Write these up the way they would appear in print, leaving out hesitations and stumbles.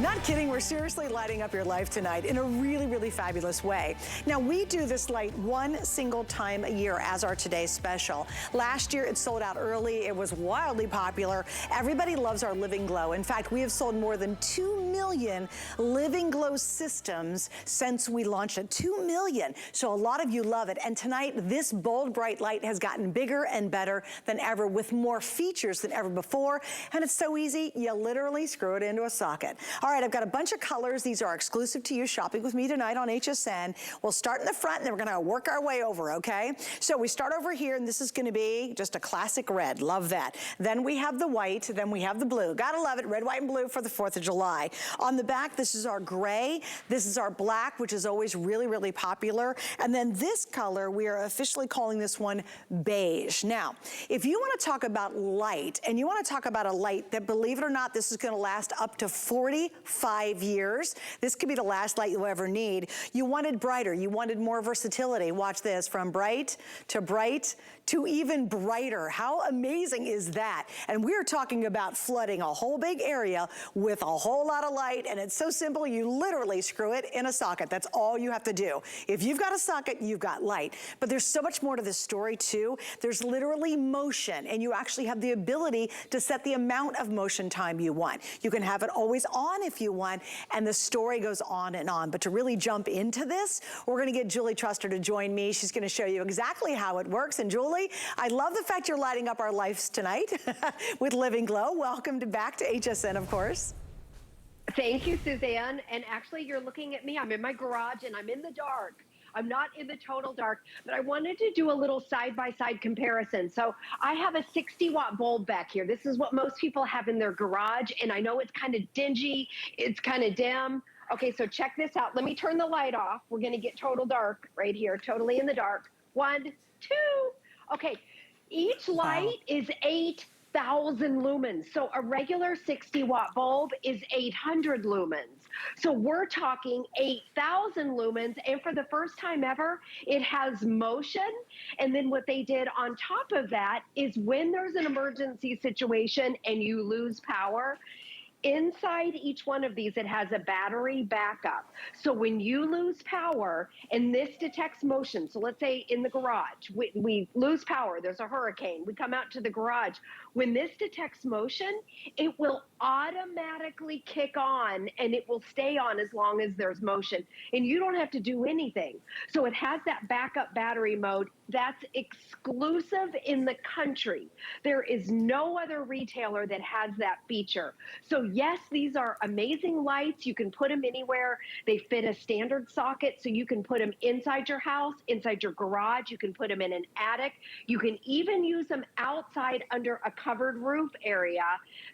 Not kidding, we're seriously lighting up your life tonight in a really, really fabulous way. Now, we do this light one single time a year as our today's special. Last year, it sold out early. It was wildly popular. Everybody loves our Living Glow. In fact, we have sold more than 2 million Living Glow systems since we launched it. 2 million. So a lot of you love it. And tonight, this bold, bright light has gotten bigger and better than ever with more features than ever before. And it's so easy, you literally screw it into a socket. All right, I've got a bunch of colors. These are exclusive to you shopping with me tonight on HSN. We'll start in the front and then we're gonna work our way over, okay? So we start over here and this is gonna be just a classic red, love that. Then we have the white, then we have the blue. Gotta love it, red, white, and blue for the 4th of July. On the back, this is our gray. This is our black, which is always really, really popular. And then this color, we are officially calling this one beige. Now, if you wanna talk about light, and you wanna talk about a light that, believe it or not, this is gonna last up to 45 years. This could be the last light you'll ever need. You wanted brighter, you wanted more versatility. Watch this, from bright to even brighter. How amazing is that? And we're talking about flooding a whole big area with a whole lot of light, and it's so simple, you literally screw it in a socket. That's all you have to do. If you've got a socket, you've got light. But there's so much more to this story too. There's literally motion, and you actually have the ability to set the amount of motion time you want. You can have it always on if you want, and the story goes on and on. But to really jump into this, we're gonna get Julie Truster to join me. She's gonna show you exactly how it works. And Julie, I love the fact you're lighting up our lives tonight with Living Glow. Welcome back to HSN, of course. Thank you, Suzanne. And actually, you're looking at me. I'm in my garage and I'm in the dark. I'm not in the total dark, but I wanted to do a little side-by-side comparison. So I have a 60-watt bulb back here. This is what most people have in their garage, and I know it's kind of dingy, it's kind of dim. Okay, so check this out. Let me turn the light off. We're gonna get total dark right here, totally in the dark. 1, 2. Okay, each light is 8,000 lumens. So a regular 60-watt bulb is 800 lumens. So we're talking 8,000 lumens, and for the first time ever, it has motion. And then what they did on top of that is when there's an emergency situation and you lose power, inside each one of these, it has a battery backup. So when you lose power, and this detects motion, so let's say in the garage, we lose power, there's a hurricane, we come out to the garage. When this detects motion, it will automatically kick on, and it will stay on as long as there's motion. And you don't have to do anything. So it has that backup battery mode. That's exclusive in the country. There is no other retailer that has that feature. So yes, these are amazing lights. You can put them anywhere. They fit a standard socket, so you can put them inside your house, inside your garage. You can put them in an attic. You can even use them outside under a covered roof area.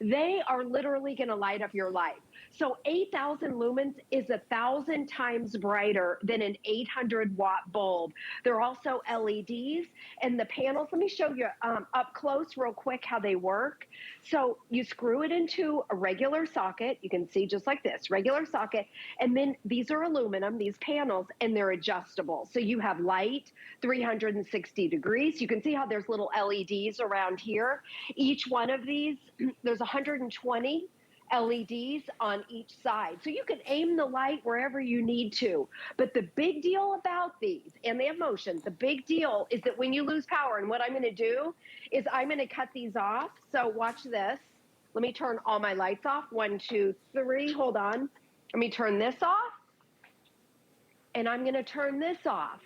They are literally going to light up your life. So 8,000 lumens is 1,000 times brighter than an 800-watt bulb. They're also LEDs, and the panels, let me show you up close real quick how they work. So you screw it into a regular socket. You can see just like this, regular socket. And then these are aluminum, these panels, and they're adjustable. So you have light, 360 degrees. You can see how there's little LEDs around here. Each one of these, there's 120 LEDs on each side. So you can aim the light wherever you need to. But the big deal about these, and they have motion, the big deal is that when you lose power, and what I'm gonna do is I'm gonna cut these off. So watch this. Let me turn all my lights off. 1, 2, 3, hold on. Let me turn this off. And I'm gonna turn this off.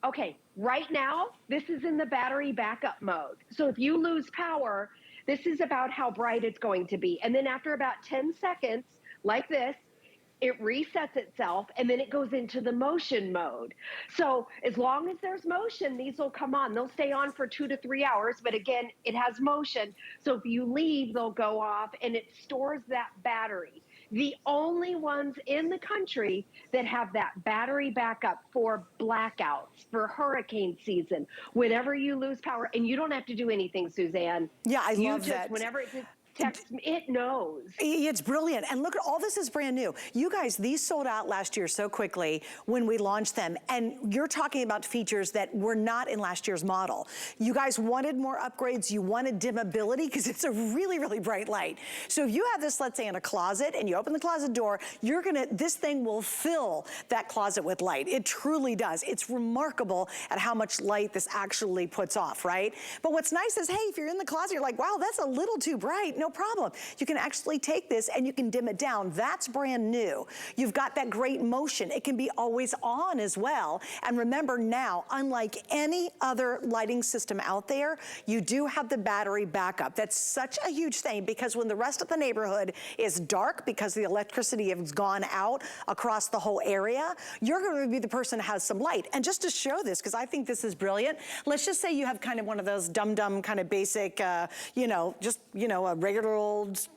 Okay, right now, this is in the battery backup mode. So if you lose power, this is about how bright it's going to be. And then after about 10 seconds, like this, it resets itself, and then it goes into the motion mode. So as long as there's motion, these will come on. They'll stay on for 2 to 3 hours, but again, it has motion. So if you leave, they'll go off, and it stores that battery. The only ones in the country that have that battery backup for blackouts, for hurricane season, whenever you lose power, and you don't have to do anything, Suzanne. Yeah, I love that. Whenever it's text me. It knows. It's brilliant. And look, all this is brand new. You guys, these sold out last year so quickly when we launched them. And you're talking about features that were not in last year's model. You guys wanted more upgrades. You wanted dimmability because it's a really, really bright light. So if you have this, let's say in a closet and you open the closet door, this thing will fill that closet with light. It truly does. It's remarkable at how much light this actually puts off, right? But what's nice is, hey, if you're in the closet, you're like, wow, that's a little too bright. No problem. You can actually take this and you can dim it down. That's brand new. You've got that great motion. It can be always on as well. And remember now, unlike any other lighting system out there, you do have the battery backup. That's such a huge thing because when the rest of the neighborhood is dark because the electricity has gone out across the whole area, you're going to be the person that has some light. And just to show this, because I think this is brilliant, let's just say you have kind of one of those dumb kind of basic, a regular old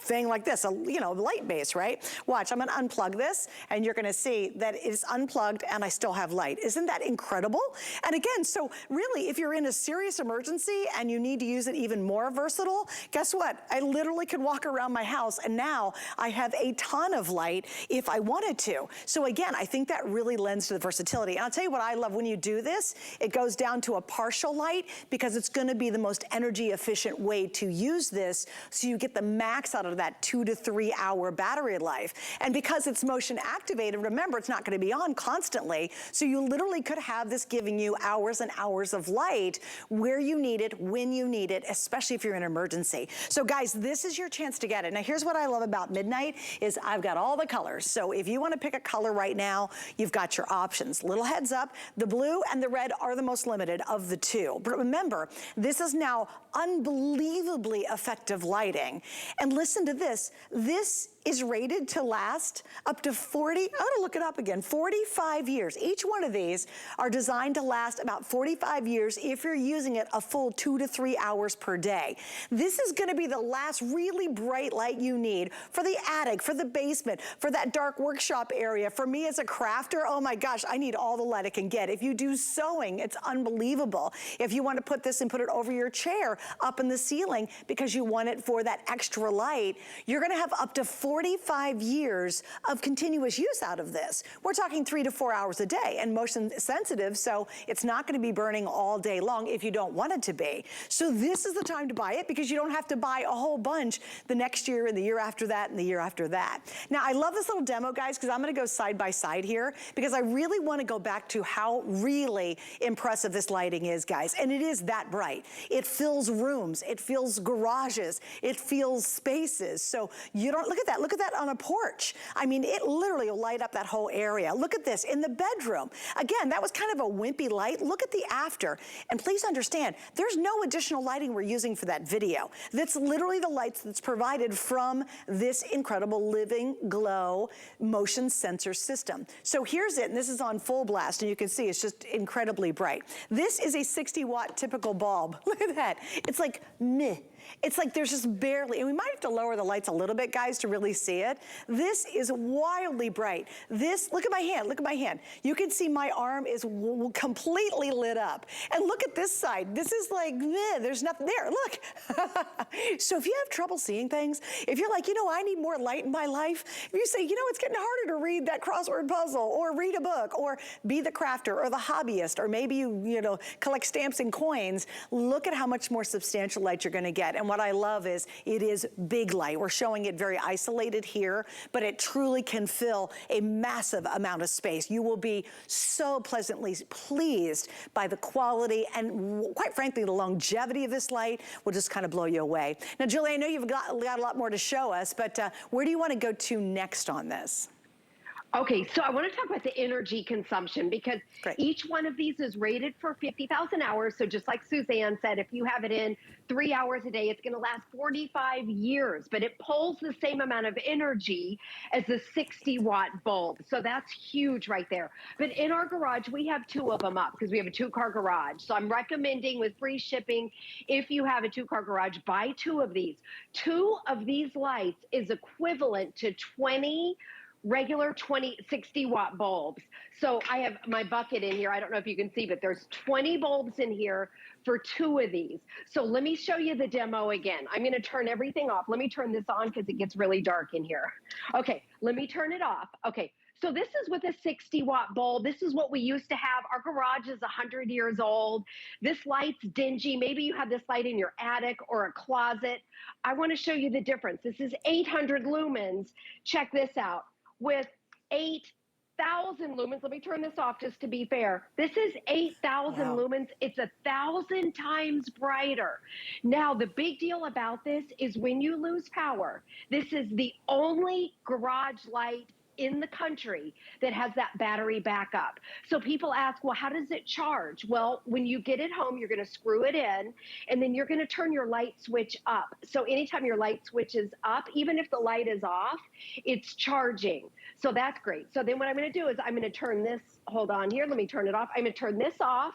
thing like this, light base, right? Watch, I'm gonna unplug this and you're gonna see that it's unplugged and I still have light. Isn't that incredible? And again, so really, if you're in a serious emergency and you need to use it even more versatile, guess what? I literally could walk around my house and now I have a ton of light if I wanted to. So again, I think that really lends to the versatility. And I'll tell you what I love when you do this, it goes down to a partial light because it's gonna be the most energy efficient way to use this so you get the max out of that 2 to 3 hour battery life. And because it's motion activated, remember, it's not gonna be on constantly. So you literally could have this giving you hours and hours of light where you need it, when you need it, especially if you're in an emergency. So guys, this is your chance to get it. Now here's what I love about Midnight is I've got all the colors. So if you wanna pick a color right now, you've got your options. Little heads up, the blue and the red are the most limited of the two. But remember, this is now unbelievably effective lighting. And listen to this. This is rated to last up to 40, I'm gonna look it up again, 45 years. Each one of these are designed to last about 45 years if you're using it a full 2 to 3 hours per day. This is gonna be the last really bright light you need for the attic, for the basement, for that dark workshop area. For me as a crafter, oh my gosh, I need all the light I can get. If you do sewing, it's unbelievable. If you want to put this and put it over your chair up in the ceiling because you want it for that extra light, you're gonna have up to 45 years of continuous use out of this. We're talking 3 to 4 hours a day and motion sensitive, so it's not gonna be burning all day long if you don't want it to be. So this is the time to buy it because you don't have to buy a whole bunch the next year and the year after that and the year after that. Now I love this little demo, guys, because I'm gonna go side by side here because I really wanna go back to how really impressive this lighting is, guys. And it is that bright. It fills rooms, it fills garages, it fills spaces. So you don't, look at that on a porch. I mean, it literally will light up that whole area. Look at this in the bedroom. Again, that was kind of a wimpy light. Look at the after. And please understand, there's no additional lighting we're using for that video. That's literally the lights that's provided from this incredible Living Glow motion sensor system. So here's it, and this is on full blast, and you can see it's just incredibly bright. This is a 60-watt typical bulb. Look at that. It's like meh. It's like there's just barely, and we might have to lower the lights a little bit, guys, to really see it. This is wildly bright. This, look at my hand, look at my hand. You can see my arm is completely lit up. And look at this side. This is like, meh, there's nothing there, look. So if you have trouble seeing things, if you're like, I need more light in my life, if you say, it's getting harder to read that crossword puzzle or read a book or be the crafter or the hobbyist, or maybe you collect stamps and coins, look at how much more substantial light you're gonna get. And what I love is it is big light. We're showing it very isolated here, but it truly can fill a massive amount of space. You will be so pleasantly pleased by the quality and quite frankly, the longevity of this light will just kind of blow you away. Now, Julie, I know you've got a lot more to show us, but where do you want to go to next on this? Okay, so I want to talk about the energy consumption because Great. Each one of these is rated for 50,000 hours. So just like Suzanne said, if you have it in 3 hours a day, it's going to last 45 years, but it pulls the same amount of energy as the 60-watt bulb. So that's huge right there. But in our garage, we have 2 of them up because we have a 2-car garage. So I'm recommending with free shipping, if you have a 2-car garage, buy 2 of these. 2 of these lights is equivalent to 20 regular 60-watt bulbs. So I have my bucket in here. I don't know if you can see, but there's 20 bulbs in here for 2 of these. So let me show you the demo again. I'm going to turn everything off. Let me turn this on because it gets really dark in here. Okay, let me turn it off. Okay, so this is with a 60-watt bulb. This is what we used to have. Our garage is 100 years old. This light's dingy. Maybe you have this light in your attic or a closet. I want to show you the difference. This is 800 lumens. Check this out. With 8,000 lumens. Let me turn this off just to be fair. This is 8,000 lumens. It's 1,000 times brighter. Now, the big deal about this is when you lose power, this is the only garage light in the country that has that battery backup. So people ask, well, how does it charge? Well, when you get it home, you're going to screw it in, and then you're going to turn your light switch up. So anytime your light switch is up, even if the light is off, it's charging. So that's great. So then what I'm going to do is I'm going to turn this, hold on here, let me turn it off. I'm going to turn this off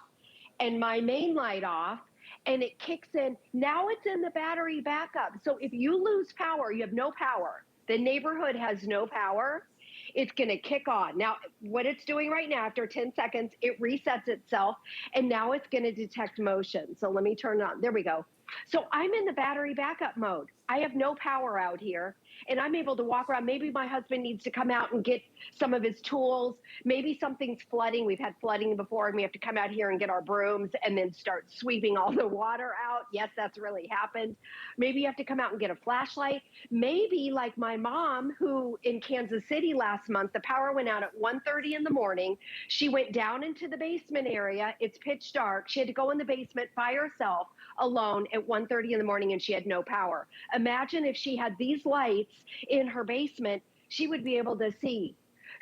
and my main light off, and it kicks in. Now it's in the battery backup. So if you lose power, you have no power, the neighborhood has no power, it's going to kick on. Now, what it's doing right now, after 10 seconds, it resets itself, and now it's going to detect motion. So let me turn it on. There we go. So I'm in the battery backup mode. I have no power out here, and I'm able to walk around. Maybe my husband needs to come out and get some of his tools. Maybe something's flooding. We've had flooding before, and we have to come out here and get our brooms and then start sweeping all the water out. Yes, that's really happened. Maybe you have to come out and get a flashlight. Maybe like my mom, who in Kansas City last month, the power went out at 1:30 in the morning. She went down into the basement area. It's pitch dark. She had to go in the basement by herself alone at 1:30 in the morning, and she had no power. Imagine if she had these lights in her basement, she would be able to see.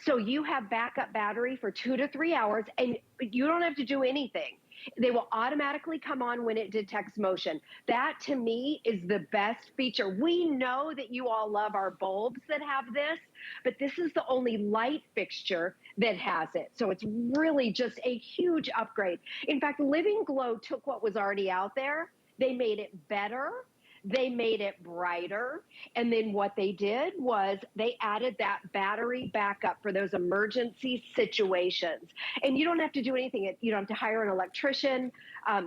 So you have backup battery for 2 to 3 hours, and you don't have to do anything. They will automatically come on when it detects motion. That, to me, is the best feature. We know that you all love our bulbs that have this, but this is the only light fixture that has it. So it's really just a huge upgrade. In fact, Living Glow took what was already out there. They made it better. They made it brighter. And then what they did was they added that battery backup for those emergency situations. And you don't have to do anything. You don't have to hire an electrician.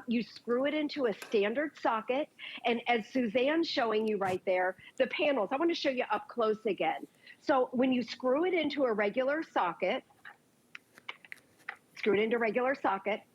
You screw it into a standard socket. And as Suzanne's showing you right there, the panels, I want to show you up close again. So when you screw it into a regular socket,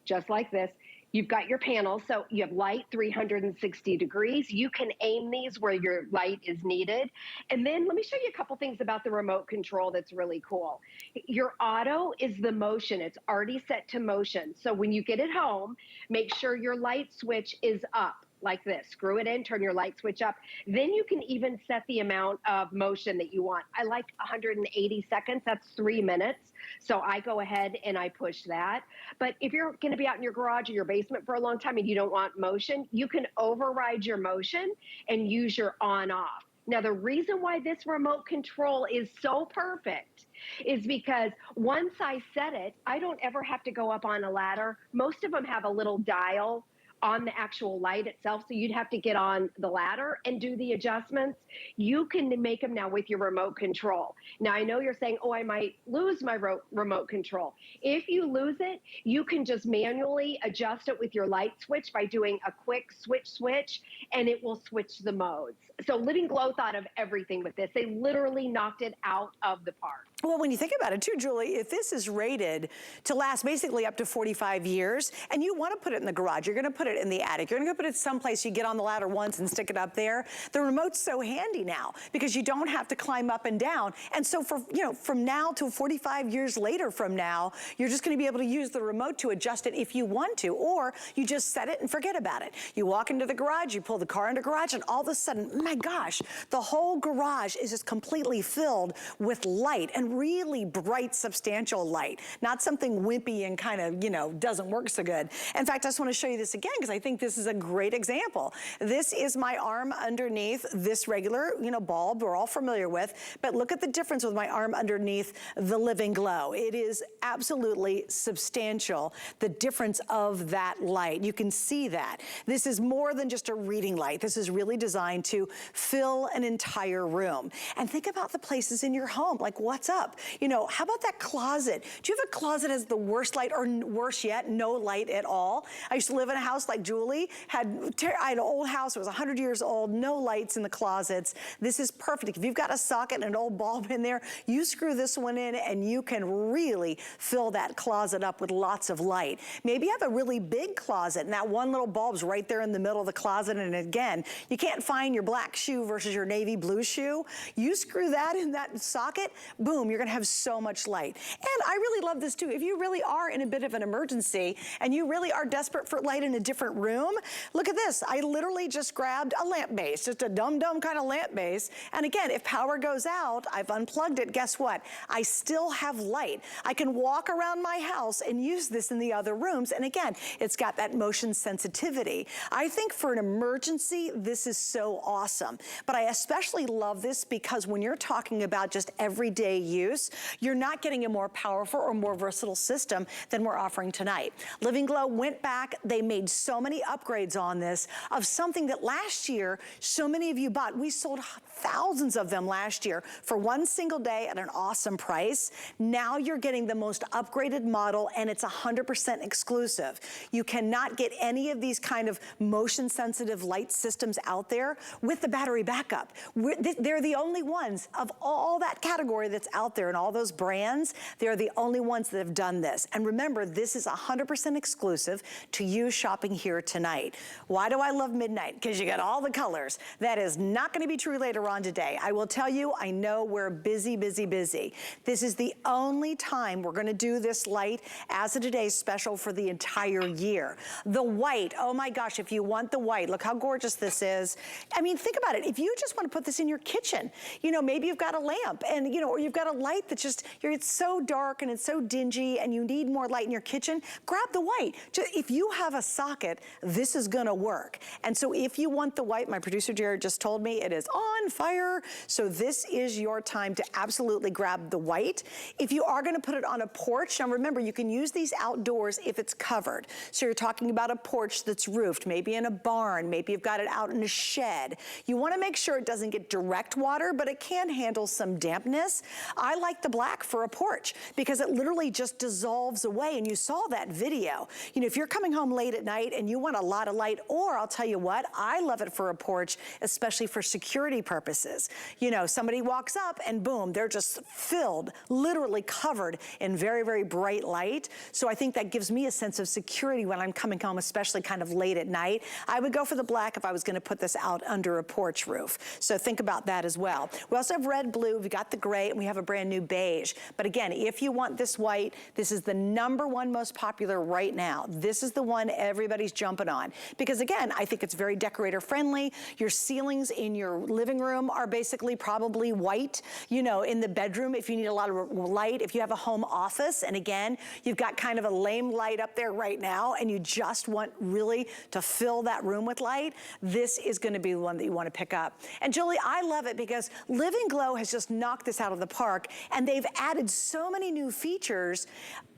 just like this, you've got your panels, so you have light 360 degrees. You can aim these where your light is needed. And then let me show you a couple things about the remote control that's really cool. Your auto is the motion. It's already set to motion. So when you get it home, make sure your light switch is up like this. Screw it in, turn your light switch up. Then you can even set the amount of motion that you want. I like 180 seconds. That's 3 minutes. So I go ahead and I push that. But if you're going to be out in your garage or your basement for a long time and you don't want motion, you can override your motion and use your on-off. Now, the reason why this remote control is so perfect is because once I set it, I don't ever have to go up on a ladder. Most of them have a little dial on the actual light itself, so you'd have to get on the ladder and do the adjustments. You can make them now with your remote control. Now, I know you're saying, oh, I might lose my remote control. If you lose it, you can just manually adjust it with your light switch by doing a quick switch, and it will switch the modes. So Living Glow thought of everything with this. They literally knocked it out of the park. Well, when you think about it too, Julie, if this is rated to last basically up to 45 years, and you want to put it in the garage, you're going to put it in the attic, you're going to put it someplace you get on the ladder once and stick it up there, the remote's so handy now because you don't have to climb up and down. And so for, you know, from now to 45 years later from now, you're just going to be able to use the remote to adjust it if you want to, or you just set it and forget about it. You walk into the garage, you pull the car into the garage, and all of a sudden, my gosh, the whole garage is just completely filled with light, and really bright, substantial light, not something wimpy and kind of, you know, doesn't work so good. In fact, I just want to show you this again because I think this is a great example. This is my arm underneath this regular, you know, bulb we're all familiar with, but look at the difference with my arm underneath the Living Glow. It is absolutely substantial, the difference of that light. You can see that. This is more than just a reading light. This is really designed to fill an entire room. And think about the places in your home, like what's up? You know, how about that closet? Do you have a closet that has the worst light, or worse yet, no light at all? I used to live in a house like Julie I had an old house, it was 100 years old, no lights in the closets. This is perfect. If you've got a socket and an old bulb in there, you screw this one in and you can really fill that closet up with lots of light. Maybe you have a really big closet and that one little bulb's right there in the middle of the closet, and again, you can't find your black shoe versus your navy blue shoe. You screw that in that socket, boom, you're gonna have so much light. And I really love this too. If you really are in a bit of an emergency and you really are desperate for light in a different room, look at this. I literally just grabbed a lamp base, just a dumb kind of lamp base. And again, if power goes out, I've unplugged it, guess what? I still have light. I can walk around my house and use this in the other rooms. And again, it's got that motion sensitivity. I think for an emergency, this is so awesome. But I especially love this because when you're talking about just everyday use, you're not getting a more powerful or more versatile system than we're offering tonight. Living Glow went back, they made so many upgrades on this of something that last year, so many of you bought. We sold thousands of them last year for one single day at an awesome price. Now you're getting the most upgraded model, and it's 100% exclusive. You cannot get any of these kind of motion sensitive light systems out there with the battery backup. They're the only ones of all that category that's out there and all those brands. They're the only ones that have done this. And remember, this is 100% exclusive to you shopping here tonight. Why do I love midnight? Because you get all the colors. That is not going to be true later on today. I will tell you, I know we're busy. This is the only time we're going to do this light as a today's special for the entire year. The white, oh my gosh, if you want the white, look how gorgeous this is. I mean, think about it. If you just want to put this in your kitchen, you know, maybe you've got a lamp and, you know, or you've got a light that's just, it's so dark and it's so dingy and you need more light in your kitchen, grab the white. If you have a socket, this is going to work. And so if you want the white, my producer Jared just told me it is on fire. So this is your time to absolutely grab the white. If you are going to put it on a porch, now remember, you can use these outdoors if it's covered. So you're talking about a porch that's roofed, maybe in a barn, maybe you've got it out in a shed. You want to make sure it doesn't get direct water, but it can handle some dampness. I like the black for a porch because it literally just dissolves away, and you saw that video. You know, if you're coming home late at night and you want a lot of light, or I'll tell you what, I love it for a porch, especially for security purposes. You know, somebody walks up and boom, they're just filled, literally covered in very bright light. So I think that gives me a sense of security when I'm coming home, especially kind of late at night. I would go for the black if I was going to put this out under a porch roof. So think about that as well. We also have red, blue, we got the gray, and we have a brand new beige. But again, if you want this white, this is the #1 most popular right now. This is the one everybody's jumping on. Because again, I think it's very decorator friendly. Your ceilings in your living room are basically probably white. You know, in the bedroom, if you need a lot of light, if you have a home office, and again, you've got kind of a lame light up there right now, and you just want really to fill that room with light, this is going to be the one that you want to pick up. And Julie, I love it because Living Glow has just knocked this out of the park, and they've added so many new features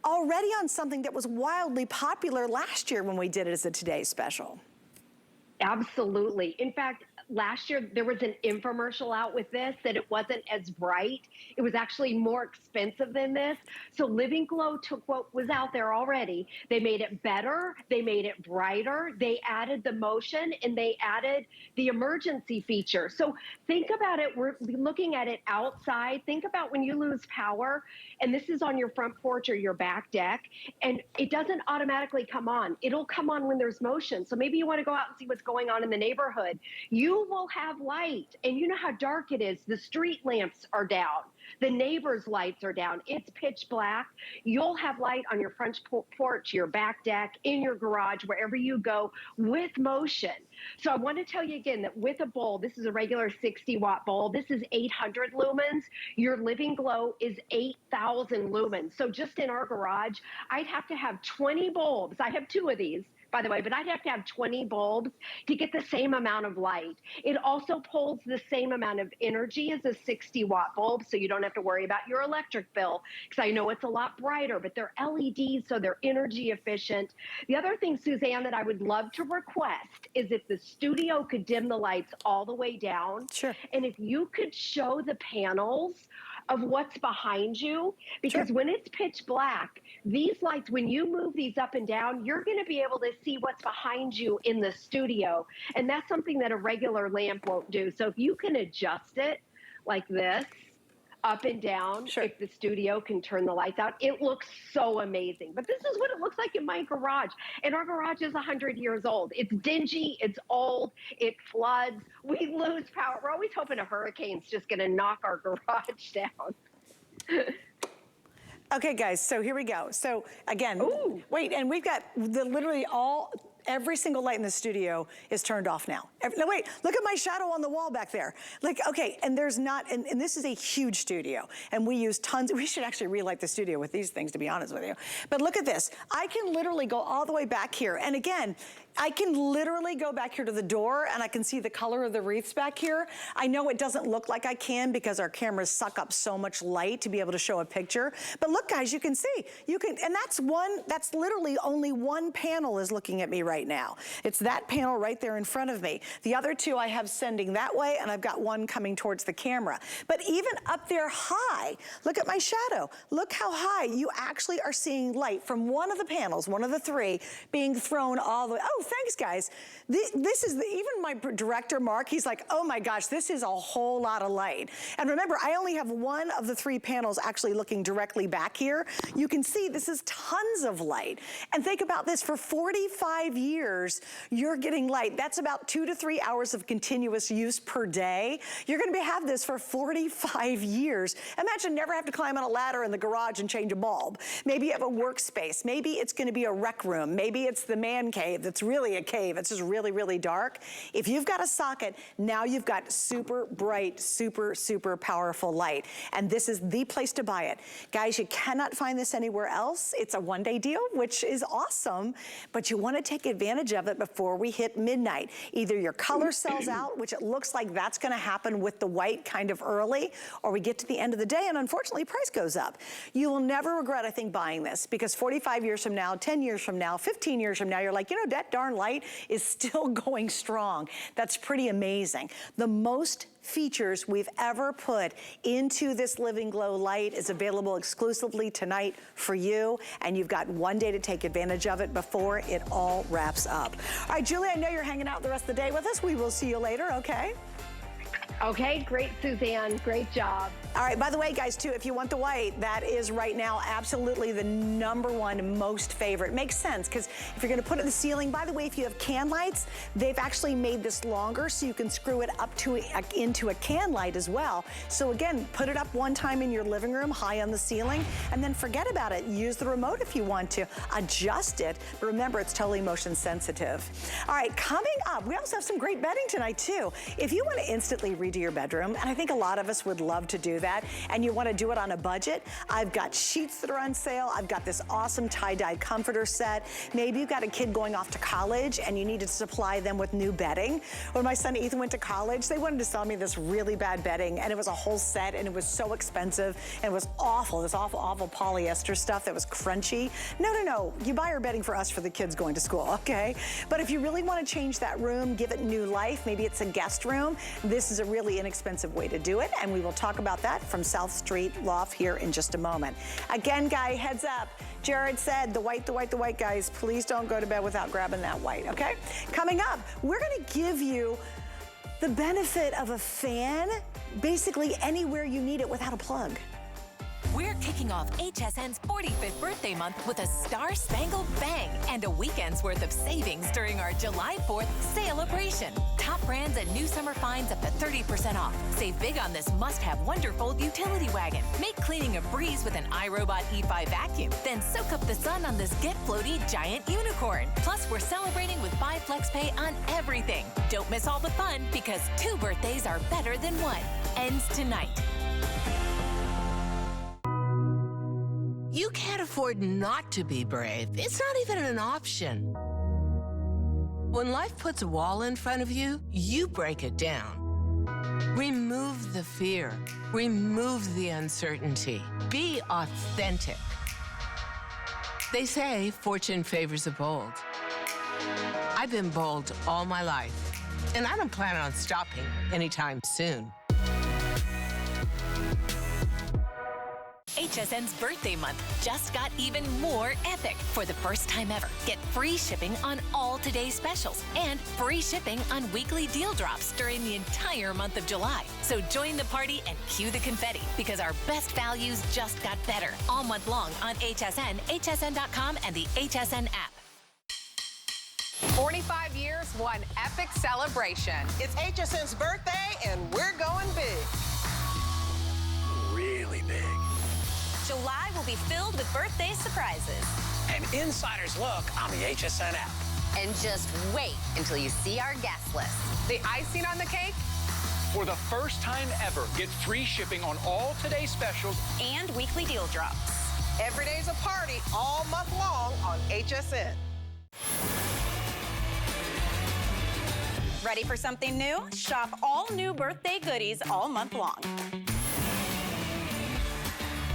already on something that was wildly popular last year when we did it as a Today Special. Absolutely. In fact, last year there was an infomercial out with this that it wasn't as bright. It was actually more expensive than this. So Living Glow took what was out there already. They made it better. They made it brighter. They added the motion and they added the emergency feature. So think about it. We're looking at it outside. Think about when you lose power and this is on your front porch or your back deck and it doesn't automatically come on. It'll come on when there's motion. So maybe you want to go out and see what's going on in the neighborhood. You will have light, and you know how dark it is. The street lamps are down. The neighbors' lights are down. It's pitch black. You'll have light on your front porch, your back deck, in your garage, wherever you go with motion. So I want to tell you again that with a bulb, this is a regular 60-watt bulb. This is 800 lumens. Your Living Glow is 8,000 lumens. So just in our garage, I'd have to have 20 bulbs. I have 2 of these. by the way, but I'd have to have 20 bulbs to get the same amount of light. It also pulls the same amount of energy as a 60-watt bulb, so you don't have to worry about your electric bill, because I know it's a lot brighter, but they're LEDs, so they're energy efficient. The other thing, Suzanne, that I would love to request is if the studio could dim the lights all the way down. Sure. And if you could show the panels of what's behind you, because when it's pitch black, these lights, when you move these up and down, you're going to be able to see what's behind you in the studio. And that's something that a regular lamp won't do. So if you can adjust it like this, up and down, if the studio can turn the lights out, it looks so amazing. But this is what it looks like in my garage. And our garage is 100 years old. It's dingy, it's old, it floods, we lose power. We're always hoping a hurricane's just gonna knock our garage down. Okay, guys, so here we go. So again, wait, and we've got literally every single light in the studio is turned off now. No, wait, look at my shadow on the wall back there. Like, okay, and there's not, and this is a huge studio, and we use tons, we should actually relight the studio with these things, to be honest with you. But look at this. I can literally go all the way back here, and again, I can literally go back here to the door and I can see the color of the wreaths back here. I know it doesn't look like I can because our cameras suck up so much light to be able to show a picture. But look, guys, you can see, and that's literally only one panel is looking at me right now. It's that panel right there in front of me. The other two I have sending that way, and I've got one coming towards the camera. But even up there high, look at my shadow. Look how high you actually are seeing light from one of the panels, one of the three, being thrown all the way. Oh, thanks, guys. This is, even my director, Mark, he's like, oh my gosh, this is a whole lot of light. And remember, I only have one of the three panels actually looking directly back here. You can see this is tons of light. And think about this, for 45 years, you're getting light. That's about 2 to 3 hours of continuous use per day. You're gonna have this for 45 years. Imagine never have to climb on a ladder in the garage and change a bulb. Maybe you have a workspace. Maybe it's gonna be a rec room. Maybe it's the man cave that's really a cave. It's just really, really dark. If you've got a socket, now you've got super bright, super, super powerful light. And this is the place to buy it. Guys, you cannot find this anywhere else. It's a one-day deal, which is awesome, but you wanna take advantage of it before we hit midnight. Either your color sells out, which it looks like that's gonna happen with the white kind of early, or we get to the end of the day and unfortunately price goes up. You will never regret, I think, buying this, because 45 years from now, 10 years from now, 15 years from now, you're like, you know, that darn light is still going strong. That's pretty amazing. The most features we've ever put into this Living Glow light is available exclusively tonight for you, and you've got one day to take advantage of it before it all wraps up. All right, Julie, I know you're hanging out the rest of the day with us. We will see you later, okay? Okay, great, Suzanne. Great job. All right, by the way, guys, too, if you want the white, that is right now absolutely the #1 most favorite. Makes sense, because if you're going to put it in the ceiling, by the way, if you have can lights, they've actually made this longer so you can screw it up to into a can light as well. So again, put it up one time in your living room, high on the ceiling, and then forget about it. Use the remote if you want to. Adjust it, but remember, it's totally motion sensitive. All right, coming up, we also have some great bedding tonight, too. If you want to instantly redo your bedroom, and I think a lot of us would love to do that, and you want to do it on a budget, I've got sheets that are on sale. I've got this awesome tie-dye comforter set. Maybe you've got a kid going off to college and you need to supply them with new bedding. When my son Ethan went to college, they wanted to sell me this really bad bedding, and it was a whole set, and it was so expensive, and it was awful, this awful, awful polyester stuff that was crunchy. No, no, no, you buy our bedding for us, for the kids going to school, okay? But if you really want to change that room, give it new life, maybe it's a guest room, this is a really inexpensive way to do it, and we will talk about that from South Street Loft here in just a moment. Again, guy, heads up. Jared said, the white, guys. Please don't go to bed without grabbing that white, okay? Coming up, we're gonna give you the benefit of a fan basically anywhere you need it without a plug. We're kicking off HSN's 45th birthday month with a star-spangled bang and a weekend's worth of savings during our July 4th Sale-a-bration. Top brands and new summer finds up to 30% off. Save big on this must-have Wonderfold utility wagon. Make cleaning a breeze with an iRobot E5 vacuum. Then soak up the sun on this Get Floaty giant unicorn. Plus, we're celebrating with Buy Flex Pay on everything. Don't miss all the fun, because 2 birthdays are better than 1. Ends tonight. You can't afford not to be brave. It's not even an option. When life puts a wall in front of you, you break it down. Remove the fear. Remove the uncertainty. Be authentic. They say fortune favors the bold. I've been bold all my life, and I don't plan on stopping anytime soon. HSN's birthday month just got even more epic. For the first time ever, get free shipping on all today's specials and free shipping on weekly deal drops during the entire month of July. So join the party and cue the confetti, because our best values just got better all month long on HSN, hsn.com, and the HSN app. 45 years, one epic celebration. It's HSN's birthday, and we're going big. Really big. July will be filled with birthday surprises. An insider's look on the HSN app. And just wait until you see our guest list. The icing on the cake? For the first time ever, get free shipping on all today's specials and weekly deal drops. Every day's a party all month long on HSN. Ready for something new? Shop all new birthday goodies all month long.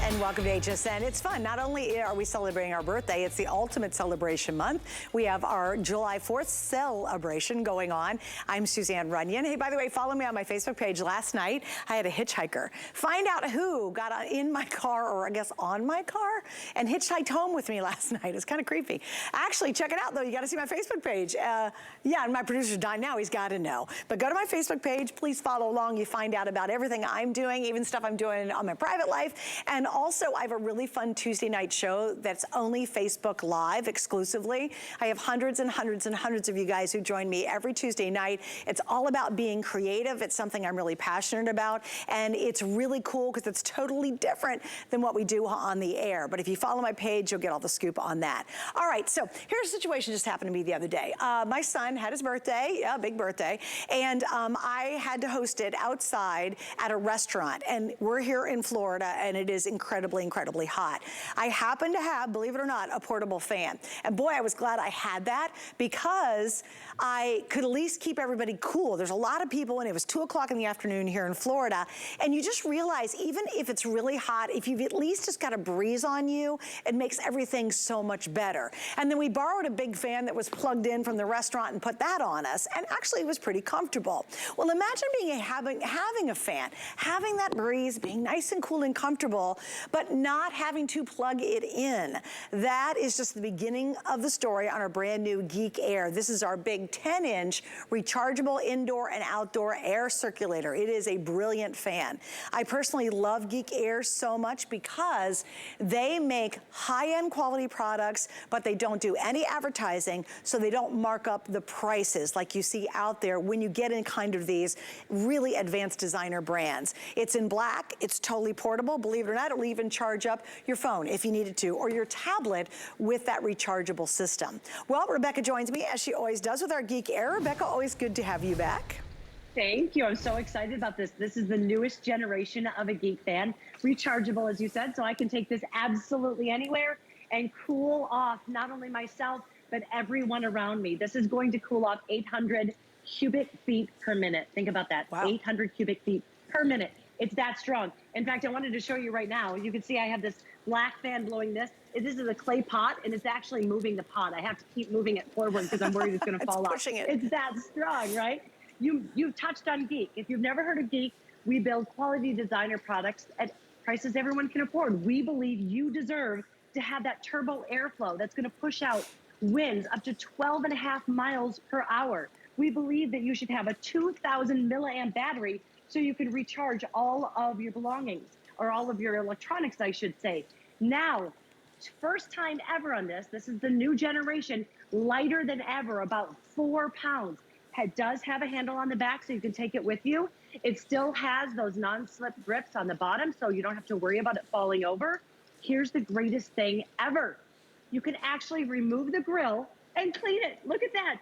And welcome to HSN. It's fun. Not only are we celebrating our birthday, it's the ultimate celebration month. We have our July 4th Sale-a-bration going on. I'm Suzanne Runyon. Hey, by the way, follow me on my Facebook page. Last night, I had a hitchhiker. Find out who got in my car, or I guess on my car, and hitchhiked home with me last night. It's kind of creepy. Actually, check it out, though. You got to see my Facebook page. Yeah, and my producer's dying now. He's got to know. But go to my Facebook page. Please follow along. You find out about everything I'm doing, even stuff I'm doing on my private life. And also, I have a really fun Tuesday night show that's only Facebook Live exclusively. I have hundreds and hundreds and hundreds of you guys who join me every Tuesday night. It's all about being creative. It's something I'm really passionate about. And it's really cool because it's totally different than what we do on the air. But if you follow my page, you'll get all the scoop on that. All right, so here's a situation just happened to me the other day. My son had his birthday, yeah, big birthday. And I had to host it outside at a restaurant. And we're here in Florida, and it is incredibly hot. I happen to have, believe it or not, a portable fan. And boy, I was glad I had that, because I could at least keep everybody cool. There's a lot of people, and it was 2 o'clock in the afternoon here in Florida, and you just realize, even if it's really hot, if you've at least just got a breeze on you, it makes everything so much better. And then we borrowed a big fan that was plugged in from the restaurant and put that on us, and actually it was pretty comfortable. Well, imagine having a fan, having that breeze, being nice and cool and comfortable, but not having to plug it in. That is just the beginning of the story on our brand new Geek Air. This is our big 10-inch rechargeable indoor and outdoor air circulator. It is a brilliant fan. I personally love Geek Air so much because they make high-end quality products, but they don't do any advertising, so they don't mark up the prices like you see out there when you get in kind of these really advanced designer brands. It's in black, it's totally portable. Believe it or not, it'll even charge up your phone if you needed to, or your tablet with that rechargeable system. Well, Rebecca joins me, as she always does, with our Geek Air. Rebecca, always good to have you back. Thank you. I'm so excited about this. This is the newest generation of a Geek fan. Rechargeable, as you said, so I can take this absolutely anywhere and cool off not only myself, but everyone around me. This is going to cool off 800 cubic feet per minute. Think about that. Wow. 800 cubic feet per minute. It's that strong. In fact, I wanted to show you right now. You can see I have this black fan blowing this. This is a clay pot, and it's actually moving the pot. I have to keep moving it forward because I'm worried it's going to fall off. It's that strong, right? You've touched on Geek. If you've never heard of Geek, we build quality designer products at prices everyone can afford. We believe you deserve to have that turbo airflow that's going to push out winds up to 12.5 miles per hour. We believe that you should have a 2,000 milliamp battery so you can recharge all of your belongings, or all of your electronics, I should say. Now, first time ever on this. This is the new generation, lighter than ever, about 4 pounds. It does have a handle on the back so you can take it with you. It still has those non-slip grips on the bottom, so you don't have to worry about it falling over. Here's the greatest thing ever. You can actually remove the grill and clean it. Look at that.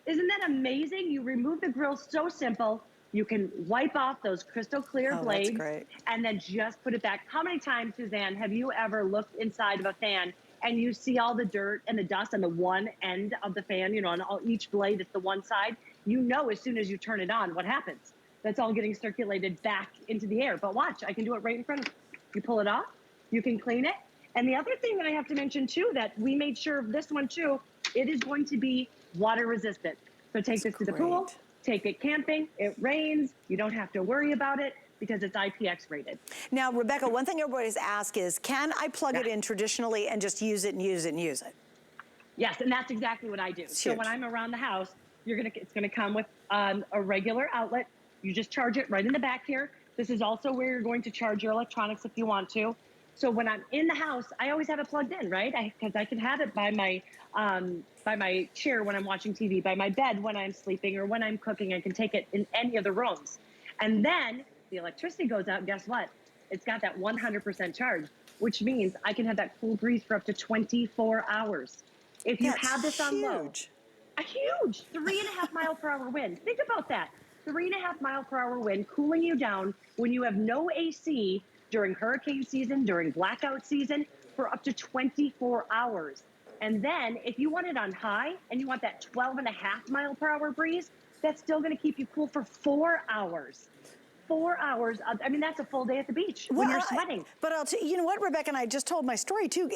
Isn't that amazing? You remove the grill, so simple. You can wipe off those crystal clear blades and then just put it back. How many times, Suzanne, have you ever looked inside of a fan and you see all the dirt and the dust on the one end of the fan, you know, on each blade, it's the one side, you know as soon as you turn it on, what happens? That's all getting circulated back into the air. But watch, I can do it right in front of you. You pull it off, you can clean it. And the other thing that I have to mention too, that we made sure of this one too, it is going to be water resistant. So take this to the pool, take it camping, it rains, you don't have to worry about it because it's IPX rated. Now, Rebecca, one thing everybody's asked is, can I plug it in traditionally and just use it and use it and use it? Yes, and that's exactly what I do. So when I'm around the house, it's gonna come with a regular outlet. You just charge it right in the back here. This is also where you're going to charge your electronics if you want to. So when I'm in the house, I always have it plugged in, right? Because I can have it by my chair when I'm watching TV, by my bed when I'm sleeping, or when I'm cooking. I can take it in any of the rooms. And then the electricity goes out, guess what? It's got that 100% charge, which means I can have that cool breeze for up to 24 hours. If you have this on low, a huge 3.5 mile per hour wind. Think about that. 3.5 mile per hour wind cooling you down when you have no AC during hurricane season, during blackout season, for up to 24 hours. And then if you want it on high and you want that 12.5 mile per hour breeze, that's still gonna keep you cool for 4 hours. 4 hours. I mean, that's a full day at the beach when you're sweating. But you know what, Rebecca and I just told my story too.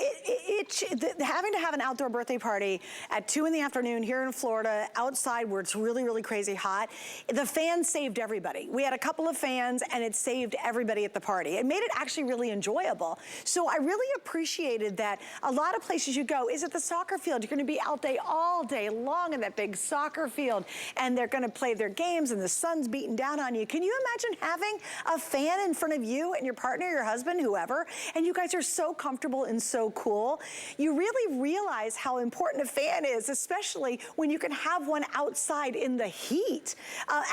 Having to have an outdoor birthday party at 2 in the afternoon here in Florida, outside where it's really, really crazy hot, the fans saved everybody. We had a couple of fans and it saved everybody at the party. It made it actually really enjoyable. So I really appreciated that. A lot of places you go, is it the soccer field? You're gonna be out there all day long in that big soccer field, and they're gonna play their games and the sun's beating down on you. Can you imagine having a fan in front of you and your partner, your husband, whoever, and you guys are so comfortable and so cool? You really realize how important a fan is, especially when you can have one outside in the heat.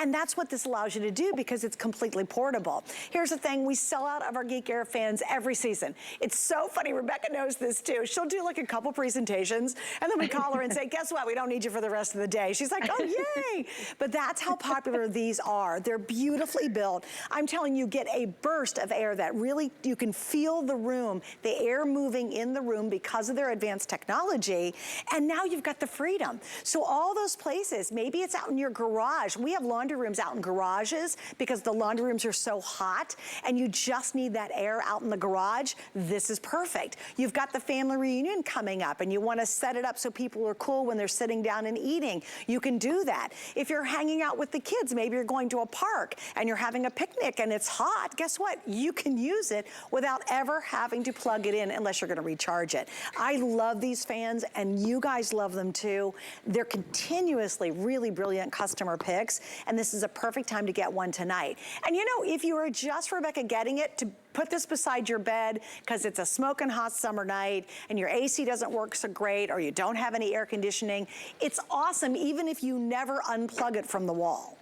And that's what this allows you to do because it's completely portable. Here's the thing, we sell out of our Geek Air fans every season. It's so funny, Rebecca knows this too. She'll do like a couple presentations and then we call her and say, guess what, we don't need you for the rest of the day. She's like, oh yay. But that's how popular these are. They're beautifully built. I'm telling you, get a burst of air that really, you can feel the room, the air moving in the room because of their advanced technology, and now you've got the freedom. So all those places, maybe it's out in your garage. We have laundry rooms out in garages because the laundry rooms are so hot, and you just need that air out in the garage. This is perfect. You've got the family reunion coming up, and you want to set it up so people are cool when they're sitting down and eating. You can do that. If you're hanging out with the kids, maybe you're going to a park, and you're having a picnic and it's hot, guess what? You can use it without ever having to plug it in unless you're gonna recharge it. I love these fans and you guys love them too. They're continuously really brilliant customer picks, and this is a perfect time to get one tonight. And you know, if you are just, Rebecca, getting it, to put this beside your bed because it's a smoking hot summer night and your AC doesn't work so great or you don't have any air conditioning, it's awesome even if you never unplug it from the wall.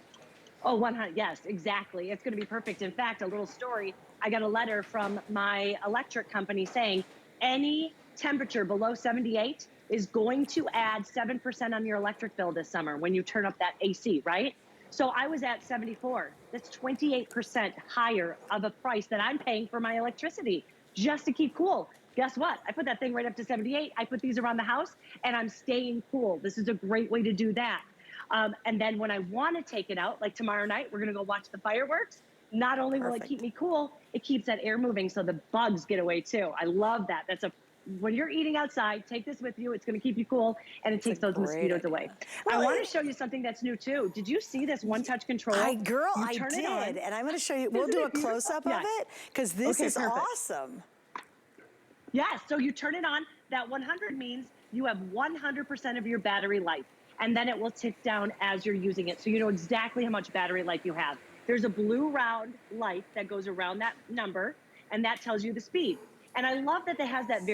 Oh, 100, yes, exactly. It's gonna be perfect. In fact, a little story, I got a letter from my electric company saying any temperature below 78 is going to add 7% on your electric bill this summer when you turn up that AC, right? So I was at 74. That's 28% higher of a price that I'm paying for my electricity just to keep cool. Guess what? I put that thing right up to 78. I put these around the house and I'm staying cool. This is a great way to do that. And then when I want to take it out, like tomorrow night, we're going to go watch the fireworks. Not only will it keep me cool, it keeps that air moving so the bugs get away too. I love that. When you're eating outside, take this with you. It's going to keep you cool and it takes those mosquitoes away. Well, I want to show you something that's new too. Did you see this one-touch control? I did. And I'm going to show you, we'll do a close-up of it because this is awesome. Yes, so you turn it on. That 100 means you have 100% of your battery life. And then it will tick down as you're using it. So you know exactly how much battery life you have. There's a blue round light that goes around that number, and that tells you the speed. And I love that it has that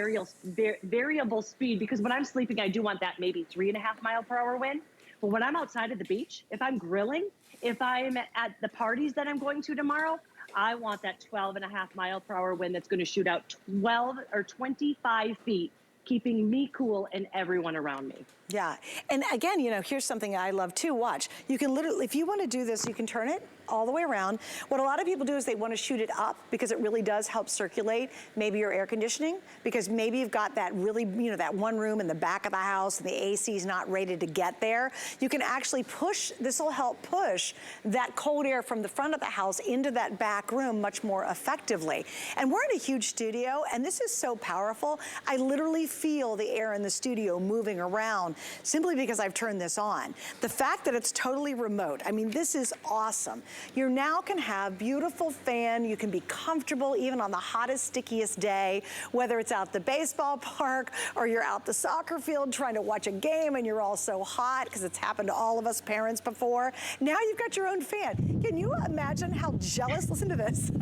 variable speed, because when I'm sleeping, I do want that maybe 3.5 mile per hour wind. But when I'm outside at the beach, if I'm grilling, if I'm at the parties that I'm going to tomorrow, I want that 12.5 mile per hour wind that's gonna shoot out 12 or 25 feet, keeping me cool and everyone around me. Yeah, and again, you know, here's something I love too, watch. You can literally, if you wanna do this, you can turn it all the way around. What a lot of people do is they wanna shoot it up because it really does help circulate maybe your air conditioning, because maybe you've got that really, you know, that one room in the back of the house and the AC is not ready to get there. You can actually push, this will help push that cold air from the front of the house into that back room much more effectively. And we're in a huge studio, and this is so powerful. I literally feel the air in the studio moving around simply because I've turned this on. The fact that it's totally remote, I mean, this is awesome. You now can have beautiful fan, you can be comfortable even on the hottest, stickiest day, whether it's out the baseball park or you're out the soccer field trying to watch a game and you're all so hot, because it's happened to all of us parents before. Now you've got your own fan. Can you imagine how jealous, listen to this.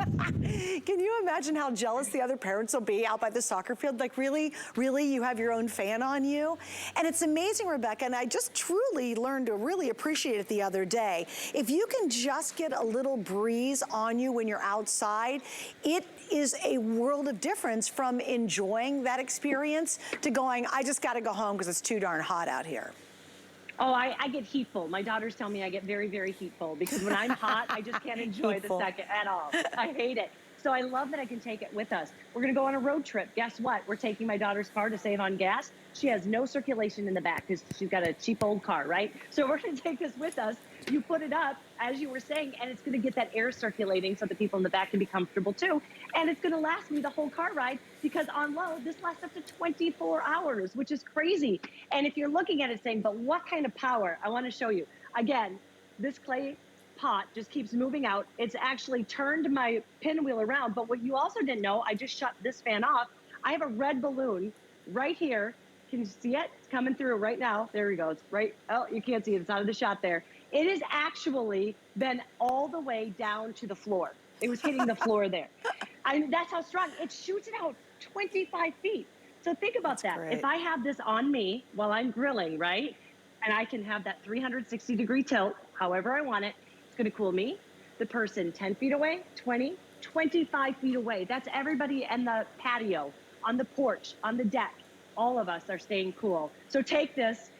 Can you imagine how jealous the other parents will be out by the soccer field? Like, really, you have your own fan on you? And it's amazing, Rebecca, and I just truly learned to really appreciate it the other day. If you can just get a little breeze on you when you're outside, it is a world of difference from enjoying that experience to going, I just gotta go home because it's too darn hot out here. Oh, I get heatful. My daughters tell me I get very, very heatful because when I'm hot, I just can't enjoy the second at all. I hate it. So I love that I can take it with us. We're gonna go on a road trip. Guess what? We're taking my daughter's car to save on gas. She has no circulation in the back because she's got a cheap old car, right? So we're gonna take this with us. You put it up, as you were saying, and it's gonna get that air circulating so the people in the back can be comfortable too. And it's gonna last me the whole car ride because on low, this lasts up to 24 hours, which is crazy. And if you're looking at it saying, but what kind of power? I wanna show you. Again, this clay pot just keeps moving out. It's actually turned my pinwheel around, but what you also didn't know, I just shut this fan off. I have a red balloon right here. Can you see it? It's coming through right now. There we go. It's right, oh, you can't see it. It's out of the shot there. It has actually been all the way down to the floor. It was hitting the floor there. That's how strong. It shoots it out 25 feet. So think about that. Great. If I have this on me while I'm grilling, right? And I can have that 360-degree tilt, however I want it. It's gonna cool me, the person 10 feet away, 20, 25 feet away. That's everybody in the patio, on the porch, on the deck. All of us are staying cool. So take this.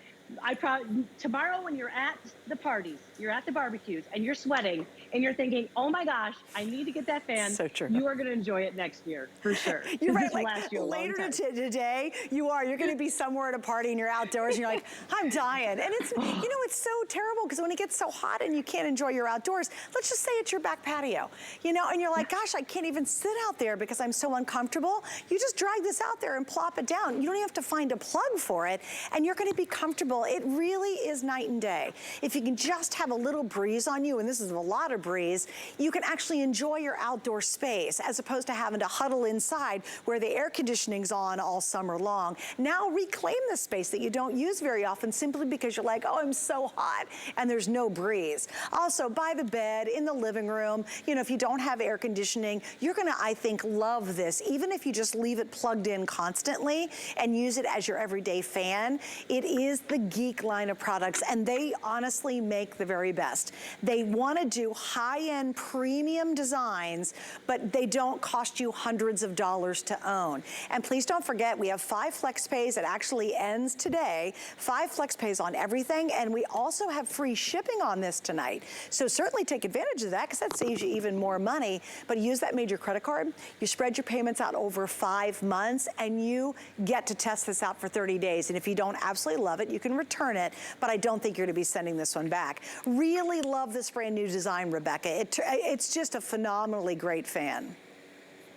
Tomorrow when you're at the parties, you're at the barbecues, and you're sweating, and you're thinking, oh my gosh, I need to get that fan. So true. You are gonna enjoy it next year, for sure. You're right, like later today, you're gonna be somewhere at a party and you're outdoors and you're like, I'm dying. And it's, you know, it's so terrible because when it gets so hot and you can't enjoy your outdoors, let's just say it's your back patio, you know, and you're like, gosh, I can't even sit out there because I'm so uncomfortable. You just drag this out there and plop it down. You don't even have to find a plug for it, and you're gonna be comfortable. It really is night and day. If you can just have a little breeze on you, and this is a lot of breeze, you can actually enjoy your outdoor space as opposed to having to huddle inside where the air conditioning's on all summer long. Now reclaim the space that you don't use very often simply because you're like, oh, I'm so hot, and there's no breeze. Also, by the bed, in the living room, you know, if you don't have air conditioning, you're gonna, I think, love this. Even if you just leave it plugged in constantly and use it as your everyday fan, it is the Geek line of products, and they honestly make the very best. They want to do high-end premium designs, but they don't cost you hundreds of dollars to own. And please don't forget, we have 5 flex pays. It actually ends today. 5 flex pays on everything, and we also have free shipping on this tonight. So certainly take advantage of that, because that saves you even more money. But use that major credit card. You spread your payments out over 5 months, and you get to test this out for 30 days. And if you don't absolutely love it, you can return it, but I don't think you're gonna be sending this one back. Really love this brand new design, Rebecca. It's just a phenomenally great fan.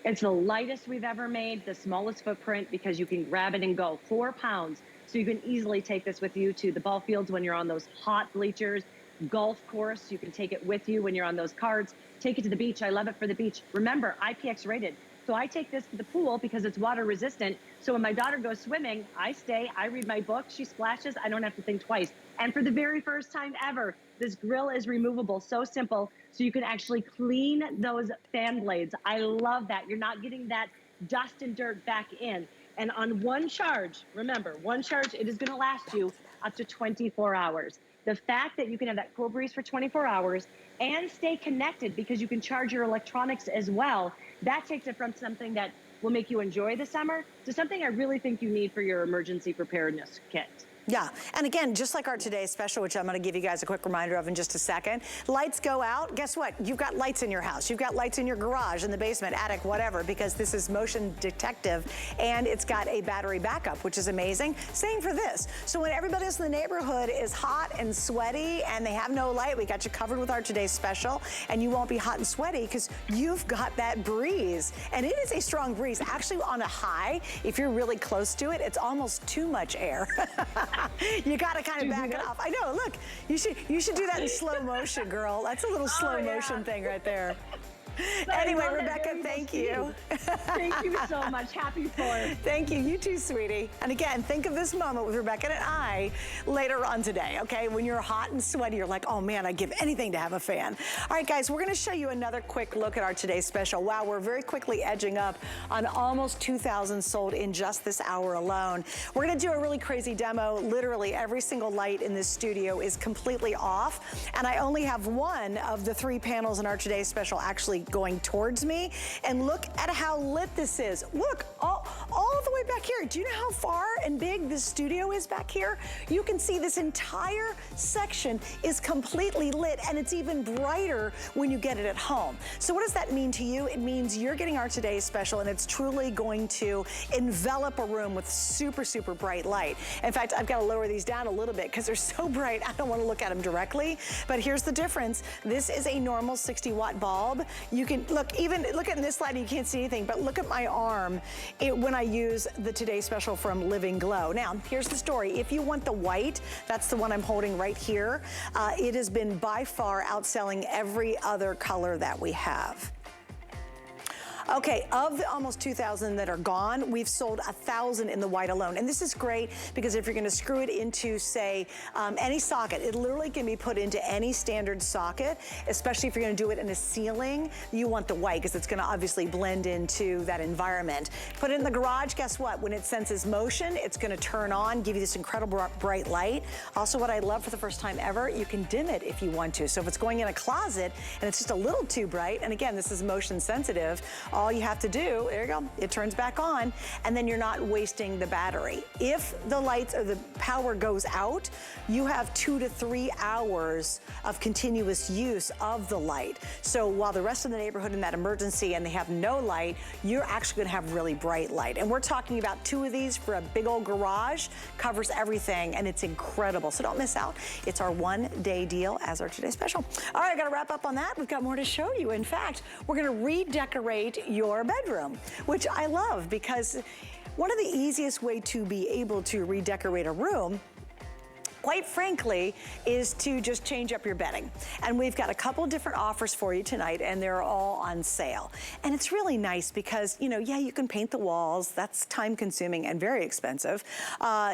It's the lightest we've ever made, the smallest footprint, because you can grab it and go. 4 pounds. So you can easily take this with you to the ball fields when you're on those hot bleachers, golf course. You can take it with you when you're on those carts. Take it to the beach. I love it for the beach. Remember, IPX rated. So I take this to the pool because it's water resistant. So when my daughter goes swimming, I stay, I read my book, she splashes, I don't have to think twice. And for the very first time ever, this grill is removable, so simple, so you can actually clean those fan blades. I love that. You're not getting that dust and dirt back in. And on one charge, remember, one charge, it is gonna last you up to 24 hours. The fact that you can have that cool breeze for 24 hours and stay connected because you can charge your electronics as well, that takes it from something that will make you enjoy the summer to something I really think you need for your emergency preparedness kit. Yeah, and again, just like our today's special, which I'm gonna give you guys a quick reminder of in just a second, lights go out, guess what? You've got lights in your house, you've got lights in your garage, in the basement, attic, whatever, because this is motion detective, and it's got a battery backup, which is amazing. Same for this. So when everybody else in the neighborhood is hot and sweaty and they have no light, we got you covered with our today's special, and you won't be hot and sweaty because you've got that breeze. And it is a strong breeze. Actually, on a high, if you're really close to it, it's almost too much air. You gotta kind of back it off. I know, look, you should do that in slow motion, girl. That's a little slow motion thing right there. Anyway, Rebecca, thank you. Thank you so much. Happy 4th. Thank you. You too, sweetie. And again, think of this moment with Rebecca and I later on today, okay? When you're hot and sweaty, you're like, oh man, I'd give anything to have a fan. All right, guys, we're gonna show you another quick look at our today's special. Wow, we're very quickly edging up on almost 2,000 sold in just this hour alone. We're gonna do a really crazy demo. Literally every single light in this studio is completely off, and I only have one of the 3 panels in our today's special actually going towards me. And look at how lit this is. Look, all the way back here. Do you know how far and big this studio is back here? You can see this entire section is completely lit, and it's even brighter when you get it at home. So what does that mean to you? It means you're getting our today's special, and it's truly going to envelop a room with super, super bright light. In fact, I've got to lower these down a little bit because they're so bright, I don't want to look at them directly. But here's the difference. This is a normal 60-watt bulb. You can look at this light, you can't see anything, but look at my arm when I use the today's special from Living Glow. Now, here's the story. If you want the white, that's the one I'm holding right here. It has been by far outselling every other color that we have. Okay, of the almost 2,000 that are gone, we've sold 1,000 in the white alone. And this is great because if you're gonna screw it into, say, any socket, it literally can be put into any standard socket, especially if you're gonna do it in a ceiling, you want the white because it's gonna obviously blend into that environment. Put it in the garage, guess what? When it senses motion, it's gonna turn on, give you this incredible bright light. Also, what I love for the first time ever, you can dim it if you want to. So if it's going in a closet and it's just a little too bright, and again, this is motion sensitive, all you have to do, there you go, it turns back on, and then you're not wasting the battery. If the lights or the power goes out, you have 2 to 3 hours of continuous use of the light. So while the rest of the neighborhood in that emergency and they have no light, you're actually gonna have really bright light. And we're talking about 2 of these for a big old garage, covers everything, and it's incredible. So don't miss out. It's our 1-day deal as our today's special. All right, I gotta wrap up on that. We've got more to show you. In fact, we're gonna redecorate your bedroom, which I love because one of the easiest way to be able to redecorate a room, quite frankly, is to just change up your bedding. And we've got a couple different offers for you tonight, and they're all on sale. And it's really nice because, you know, yeah, you can paint the walls. That's time consuming and very expensive.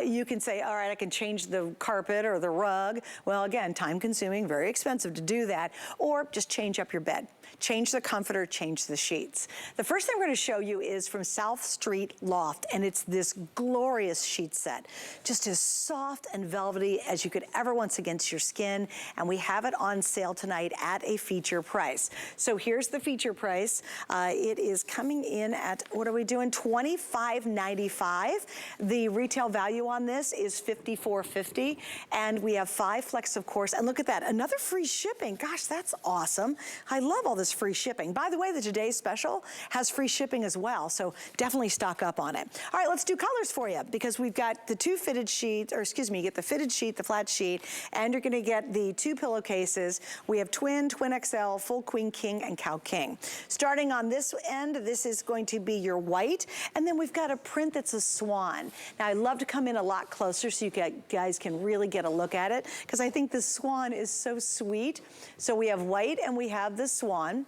You can say, all right, I can change the carpet or the rug. Well, again, time consuming, very expensive to do that. Or just change up your bed. Change the comforter, change the sheets. The first thing we're gonna show you is from South Street Loft, and it's this glorious sheet set. Just as soft and velvety as you could ever want against your skin, and we have it on sale tonight at a feature price. So here's the feature price. It is coming in at, what are we doing? $25.95. The retail value on this is $54.50, and we have 5 flex, of course, and look at that, another free shipping. Gosh, that's awesome. I love all this free shipping. By the way, the today's special has free shipping as well, so definitely stock up on it. All right, let's do colors for you because we've got the 2 fitted sheets, or excuse me, you get the fitted sheet, the flat sheet, and you're gonna get the 2 pillowcases. We have twin, twin XL, full queen king, and cow king. Starting on this end, this is going to be your white, and then we've got a print that's a swan. Now, I love to come in a lot closer so you guys can really get a look at it because I think the swan is so sweet. So we have white and we have the swan.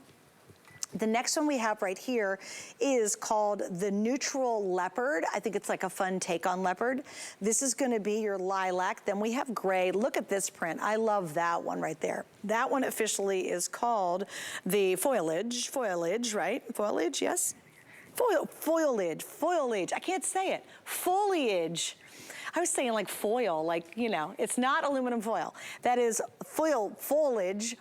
The next one we have right here is called the Neutral Leopard. I think it's like a fun take on leopard. This is gonna be your lilac. Then we have gray. Look at this print. I love that one right there. That one officially is called the foliage, right? Foliage, yes? Foliage, I can't say it. Foliage. I was saying like foil, like, you know, it's not aluminum foil. That is foil foliage.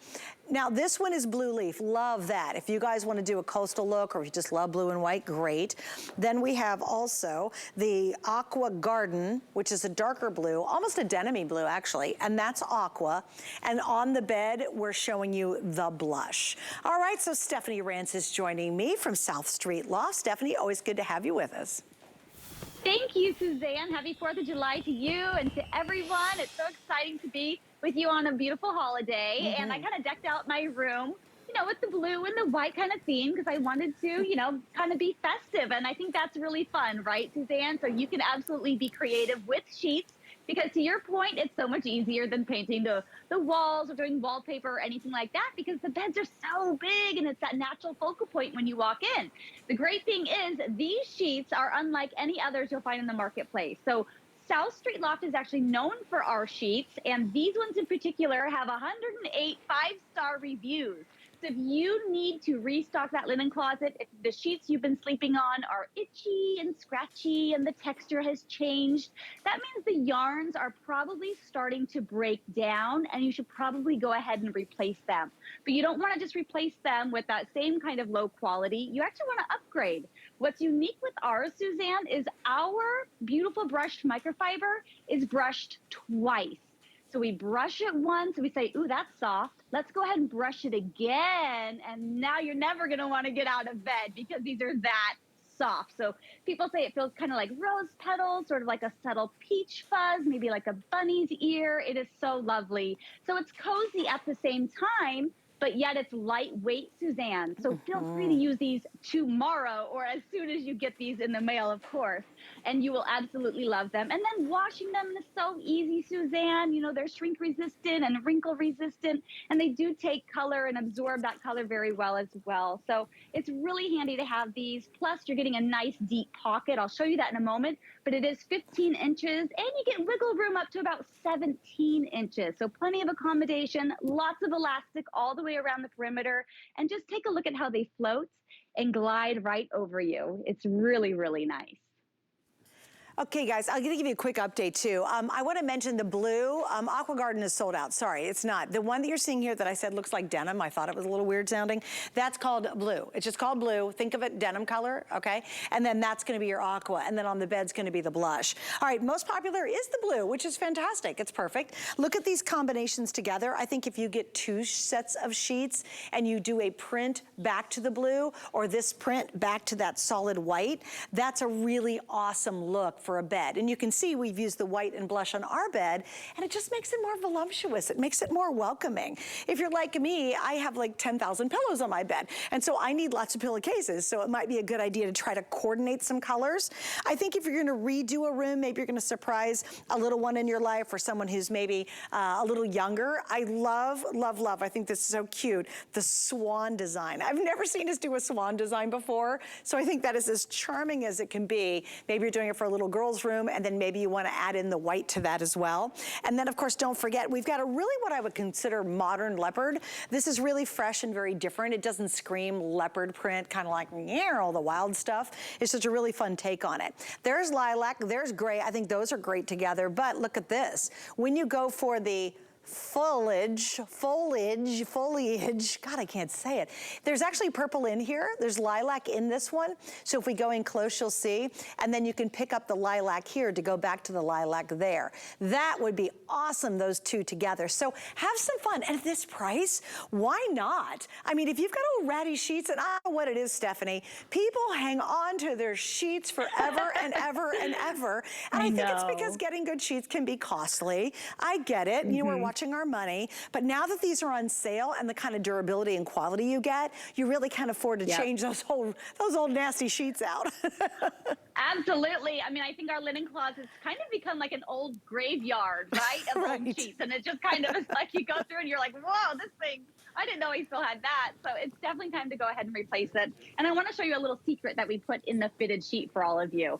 Now this one is blue leaf, love that. If you guys want to do a coastal look or if you just love blue and white, great. Then we have also the Aqua Garden, which is a darker blue, almost a denim-y blue actually, and that's aqua. And on the bed, we're showing you the blush. All right, so Stephanie Rance is joining me from South Street Loft. Stephanie, always good to have you with us. Thank you, Suzanne. Happy 4th of July to you and to everyone. It's so exciting to be with you on a beautiful holiday. And I kind of decked out my room, you know, with the blue and the white kind of theme because I wanted to, you know, kind of be festive. And I think that's really fun, right, Suzanne? So you can absolutely be creative with sheets because to your point, it's so much easier than painting the walls or doing wallpaper or anything like that because the beds are so big and it's that natural focal point when you walk in. The great thing is these sheets are unlike any others you'll find in the marketplace. So South Street Loft is actually known for our sheets, and these ones in particular have 108 5-star reviews. So if you need to restock that linen closet, if the sheets you've been sleeping on are itchy and scratchy and the texture has changed, that means the yarns are probably starting to break down and you should probably go ahead and replace them. But you don't want to just replace them with that same kind of low quality. You actually want to upgrade. What's unique with ours, Suzanne, is our beautiful brushed microfiber is brushed twice. So we brush it once, we say, ooh, that's soft. Let's go ahead and brush it again. And now you're never gonna wanna get out of bed because these are that soft. So people say it feels kind of like rose petals, sort of like a subtle peach fuzz, maybe like a bunny's ear. It is so lovely. So it's cozy at the same time, but yet it's lightweight, Suzanne. So feel free to use these tomorrow or as soon as you get these in the mail, of course, and you will absolutely love them. And then washing them is so easy, Suzanne. You know, they're shrink resistant and wrinkle resistant, and they do take color and absorb that color very well as well. So it's really handy to have these. Plus, you're getting a nice deep pocket. I'll show you that in a moment, but it is 15 inches, and you get wiggle room up to about 17 inches. So plenty of accommodation, lots of elastic all the way around the perimeter, and just take a look at how they float and glide right over you. It's really, really nice. Okay, guys, I'm gonna give you a quick update too. I wanna mention the blue, Aqua Garden is sold out. Sorry, it's not. The one that you're seeing here that I said looks like denim, I thought it was a little weird sounding, that's called blue. It's just called blue. Think of it denim color, okay? And then that's gonna be your aqua, and then on the bed's gonna be the blush. All right, most popular is the blue, which is fantastic. It's perfect. Look at these combinations together. I think if you get 2 sets of sheets and you do a print back to the blue or this print back to that solid white, that's a really awesome look for a bed. And you can see we've used the white and blush on our bed, and it just makes it more voluptuous. It makes it more welcoming. If you're like me, I have like 10,000 pillows on my bed, and so I need lots of pillowcases, so it might be a good idea to try to coordinate some colors. I think if you're gonna redo a room, maybe you're gonna surprise a little one in your life or someone who's maybe a little younger. I love, love, love, I think this is so cute, the swan design. I've never seen us do a swan design before, so I think that is as charming as it can be. Maybe you're doing it for a little girl's room, and then maybe you want to add in the white to that as well. And then of course, don't forget, we've got a really what I would consider modern leopard. This is really fresh and very different. It doesn't scream leopard print, kind of like all the wild stuff. It's just a really fun take on it. There's lilac, there's gray. I think those are great together, but look at this. When you go for the foliage, God, I can't say it. There's actually purple in here. There's lilac in this one. So if we go in close, you'll see. And then you can pick up the lilac here to go back to the lilac there. That would be awesome, those two together. So have some fun. And at this price, why not? I mean, if you've got old ratty sheets, and I don't know what it is, Stephanie, people hang on to their sheets forever and ever and ever. And I think it's because getting good sheets can be costly. I get it. You know, we're watching our money, but now that these are on sale and the kind of durability and quality you get, you really can't afford to change those old nasty sheets out. Absolutely. I mean, I think our linen closet's kind of become like an old graveyard, right? Of old sheets. And it just kind of is like you go through and you're like, whoa, this thing, I didn't know he still had that. So it's definitely time to go ahead and replace it. And I want to show you a little secret that we put in the fitted sheet for all of you.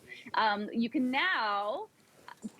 You can now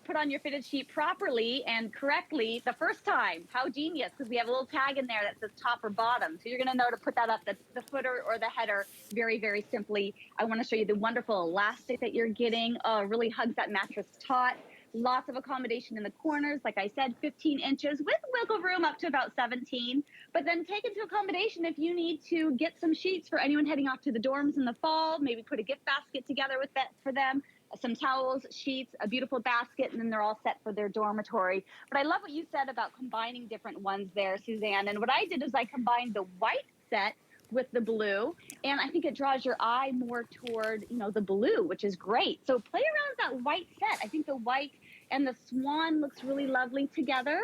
put on your fitted sheet properly and correctly the first time. How genius, because we have a little tag in there that says top or bottom. So you're gonna know to put that up, the footer or the header, very, very simply. I wanna show you the wonderful elastic that you're getting. Really hugs that mattress taut. Lots of accommodation in the corners. Like I said, 15 inches with wiggle room up to about 17. But then take into accommodation if you need to get some sheets for anyone heading off to the dorms in the fall, maybe put a gift basket together with that for them, some towels, sheets, a beautiful basket, and then they're all set for their dormitory. But I love what you said about combining different ones there, Suzanne. And what I did is I combined the white set with the blue, and I think it draws your eye more toward, you know, the blue, which is great. So play around with that white set. I think the white and the swan looks really lovely together.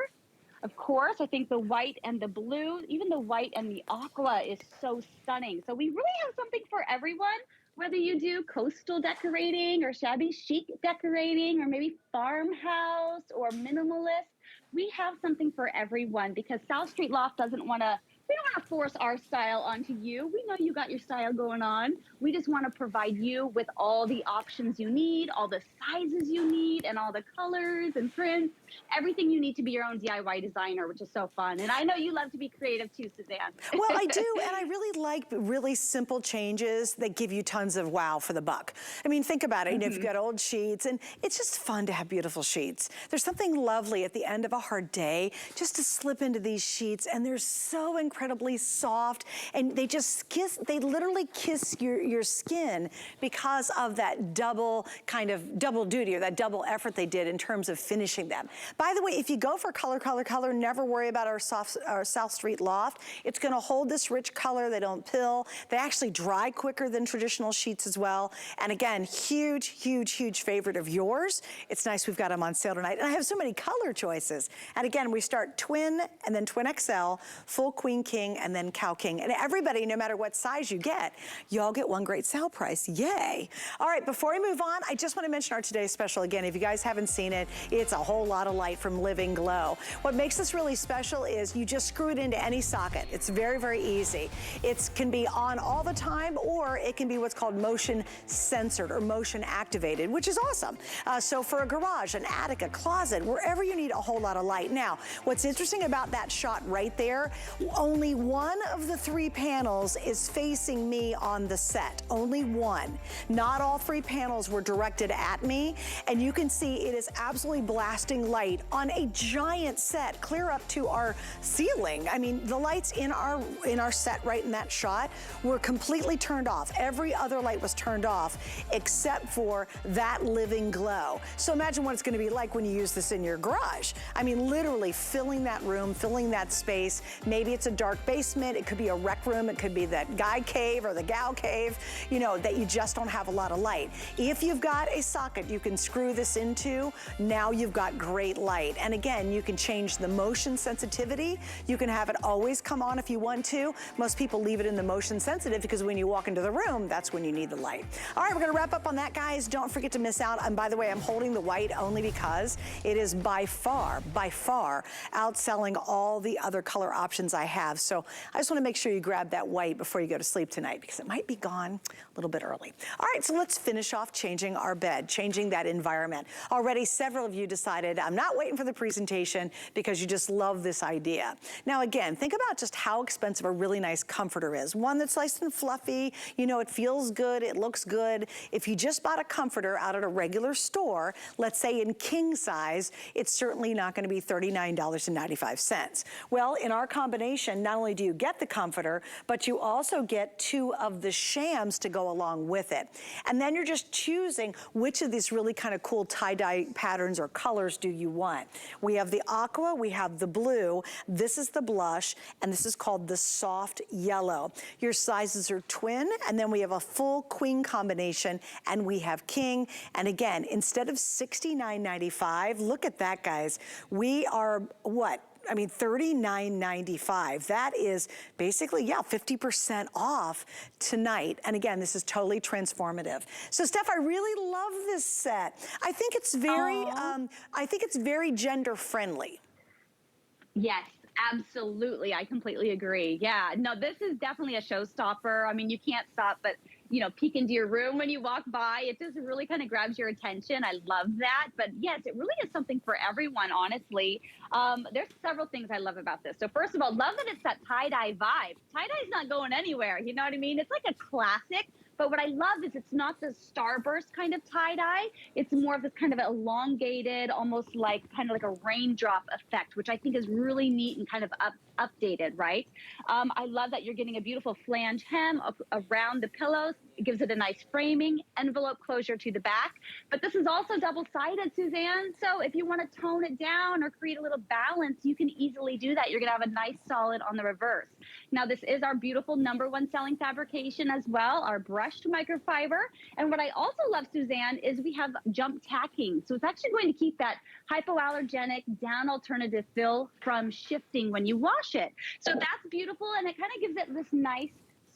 Of course, I think the white and the blue, even the white and the aqua is so stunning. So we really have something for everyone, whether you do coastal decorating or shabby chic decorating or maybe farmhouse or minimalist. We have something for everyone because South Street Loft we don't want to force our style onto you. We know you got your style going on. We just want to provide you with all the options you need, all the sizes you need, and all the colors and prints, everything you need to be your own DIY designer, which is so fun. And I know you love to be creative too, Suzanne. Well, I do, and I really like really simple changes that give you tons of wow for the buck. I mean, think about it. You know, if you've got old sheets, and it's just fun to have beautiful sheets. There's something lovely at the end of a hard day just to slip into these sheets, and they're so incredibly soft, and they just kiss, they literally kiss your skin because of that double duty or that double effort they did in terms of finishing them. By the way, if you go for color, never worry about our South Street Loft. It's gonna hold this rich color, they don't pill. They actually dry quicker than traditional sheets as well. And again, huge favorite of yours. It's nice we've got them on sale tonight. And I have so many color choices. And again, we start twin and then twin XL, full queen king, and then cow king. And everybody, no matter what size you get, you all get one great sale price. Yay. All right, before we move on, I just want to mention our today's special again. If you guys haven't seen it, it's a whole lot of light from Living Glow. What makes this really special is you just screw it into any socket. It's very easy. It can be on all the time, or it can be what's called motion censored or motion activated, which is awesome. So for a garage, an attic, a closet, wherever you need a whole lot of light. Now, what's interesting about that shot right there, only one of the 3 panels is facing me on the set. Only one. Not all 3 panels were directed at me, and you can see it is absolutely blasting light on a giant set, clear up to our ceiling. I mean, the lights in our set right in that shot were completely turned off. Every other light was turned off except for that Living Glow. So imagine what it's going to be like when you use this in your garage. I mean, literally filling that room, filling that space. Maybe it's a dark basement, it could be a rec room, it could be that guy cave or the gal cave, you know, that you just don't have a lot of light. If you've got a socket you can screw this into, now you've got great light. And again, you can change the motion sensitivity. You can have it always come on if you want to. Most people leave it in the motion sensitive because when you walk into the room, that's when you need the light. All right, we're gonna wrap up on that, guys. Don't forget to miss out. And by the way, I'm holding the white only because it is by far outselling all the other color options I have. So I just wanna make sure you grab that white before you go to sleep tonight because it might be gone a little bit early. All right, so let's finish off changing our bed, changing that environment. Already several of you decided I'm not waiting for the presentation because you just love this idea. Now again, think about just how expensive a really nice comforter is. One that's nice and fluffy, you know, it feels good, it looks good. If you just bought a comforter out at a regular store, let's say in king size, it's certainly not gonna be $39.95. Well, in our combination, not only do you get the comforter, but you also get 2 of the shams to go along with it. And then you're just choosing which of these really kind of cool tie-dye patterns or colors do you want. We have the aqua, we have the blue, this is the blush, and this is called the soft yellow. Your sizes are twin, and then we have a full queen combination, and we have king. And again, instead of $69.95, look at that, guys. We are, what? I mean, $39.95. That is basically, yeah, 50% off tonight. And again, this is totally transformative. So Steph, I really love this set. I think it's very gender friendly. Yes, absolutely. I completely agree. Yeah, no, this is definitely a showstopper. I mean, you can't stop but, you know, peek into your room when you walk by. It just really kind of grabs your attention. I love that. But yes, it really is something for everyone, honestly. There's several things I love about this. So first of all, love that it's that tie-dye vibe. Tie-dye's not going anywhere, you know what I mean? It's like a classic But what I love is it's not the starburst kind of tie-dye. It's more of this kind of elongated, almost like kind of like a raindrop effect, which I think is really neat and kind of updated, right? I love that you're getting a beautiful flange hem around the pillows. It gives it a nice framing, envelope closure to the back. But this is also double-sided, Suzanne. So if you want to tone it down or create a little balance, you can easily do that. You're going to have a nice solid on the reverse. Now, this is our beautiful #1 selling fabrication as well, our brushed microfiber. And what I also love, Suzanne, is we have jump tacking. So it's actually going to keep that hypoallergenic down alternative fill from shifting when you wash it. So that's beautiful, and it kind of gives it this nice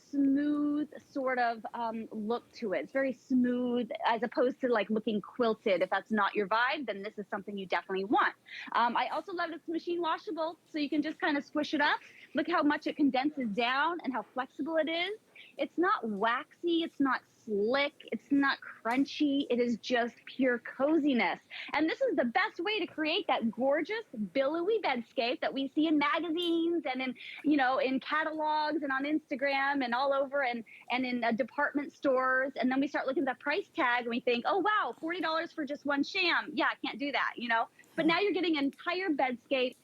smooth sort of look to it. It's very smooth as opposed to like looking quilted. If that's not your vibe, then this is something you definitely want. I also love it's machine washable, so you can just kind of squish it up. Look how much it condenses down and how flexible it is. It's not waxy, it's not slick, it's not crunchy, it is just pure coziness. And this is the best way to create that gorgeous billowy bedscape that we see in magazines and in, you know, in catalogs and on Instagram and all over and in department stores. And then we start looking at the price tag and we think, oh wow, $40 for just one sham. Yeah, I can't do that, you know. But now you're getting an entire bedscape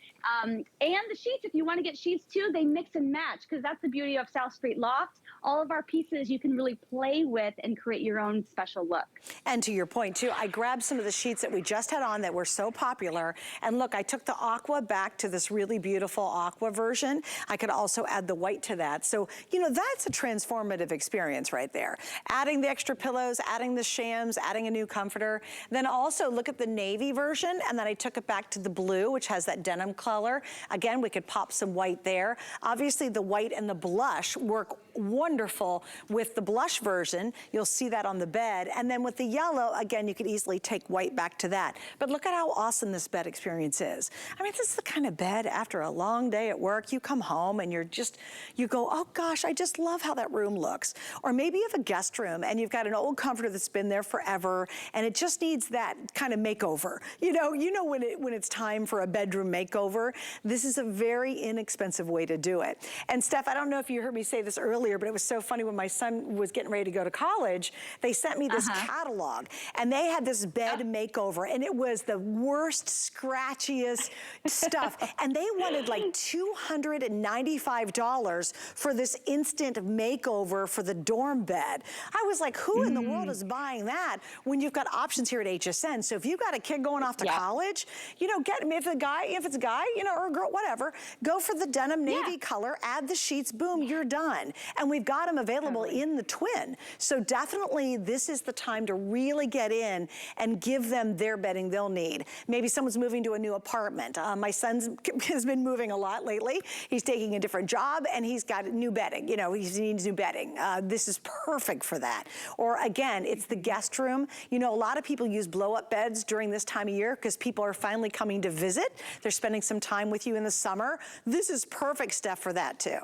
and the sheets. If you want to get sheets too, they mix and match, because that's the beauty of South Street Loft. All of our pieces you can really play with and create your own special look. And to your point too, I grabbed some of the sheets that we just had on that were so popular. And look, I took the aqua back to this really beautiful aqua version. I could also add the white to that. So, you know, that's a transformative experience right there. Adding the extra pillows, adding the shams, adding a new comforter. Then also look at the navy version, and then I took it back to the blue, which has that denim color. Again, we could pop some white there. Obviously the white and the blush work wonderful with the blush version. You'll see that on the bed. And then with the yellow, again, you could easily take white back to that. But look at how awesome this bed experience is. I mean, this is the kind of bed after a long day at work, you come home and you go, oh gosh, I just love how that room looks. Or maybe you have a guest room and you've got an old comforter that's been there forever and it just needs that kind of makeover. You know when it's time for a bedroom makeover, this is a very inexpensive way to do it. And Steph, I don't know if you heard me say this earlier, but it was so funny when my son was getting ready to go to college, they sent me this catalog and they had this bed makeover and it was the worst, scratchiest stuff. And they wanted like $295 for this instant makeover for the dorm bed. I was like, who in the world is buying that when you've got options here at HSN? So if you've got a kid going off to college, you know, get if it's a guy, you know, or a girl, whatever, go for the denim navy color, add the sheets, boom, you're done. And we've got them available in the twin. So definitely this is the time to really get in and give them their bedding they'll need. Maybe someone's moving to a new apartment. My son's has been moving a lot lately. He's taking a different job and he's got new bedding. You know, he needs new bedding. This is perfect for that. Or again, it's the guest room. You know, a lot of people use blow-up beds during this time of year because people are finally coming to visit. They're spending some time with you in the summer. This is perfect stuff for that too.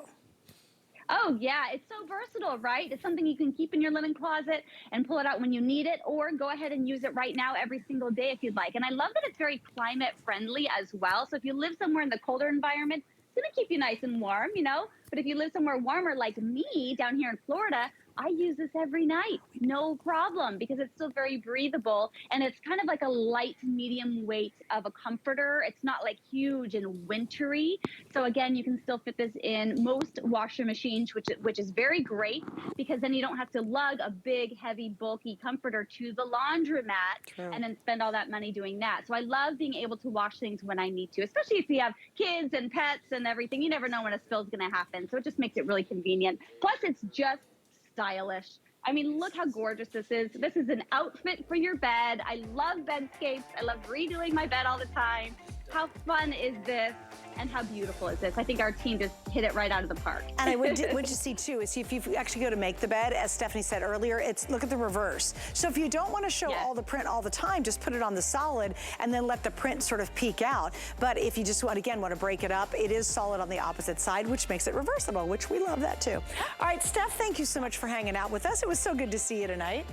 Oh yeah, it's so versatile, right? It's something you can keep in your linen closet and pull it out when you need it, or go ahead and use it right now every single day if you'd like. And I love that it's very climate friendly as well. So if you live somewhere in the colder environment, it's gonna keep you nice and warm, you know? But if you live somewhere warmer like me down here in Florida, I use this every night, no problem, because it's still very breathable and it's kind of like a light medium weight of a comforter. It's not like huge and wintry. So again, you can still fit this in most washer machines, which is very great, because then you don't have to lug a big, heavy, bulky comforter to the laundromat and then spend all that money doing that. So I love being able to wash things when I need to, especially if you have kids and pets and everything. You never know when a spill is going to happen. So it just makes it really convenient. Plus, it's just stylish. I mean, look how gorgeous this is. This is an outfit for your bed. I love bedscapes. I love redoing my bed all the time. How fun is this? And how beautiful is this? I think our team just hit it right out of the park. And I would you see too, is if you actually go to make the bed, as Stephanie said earlier, look at the reverse. So if you don't want to show all the print all the time, just put it on the solid and then let the print sort of peek out. But if you just want to break it up, it is solid on the opposite side, which makes it reversible, which we love that too. All right, Steph, thank you so much for hanging out with us. It was so good to see you tonight.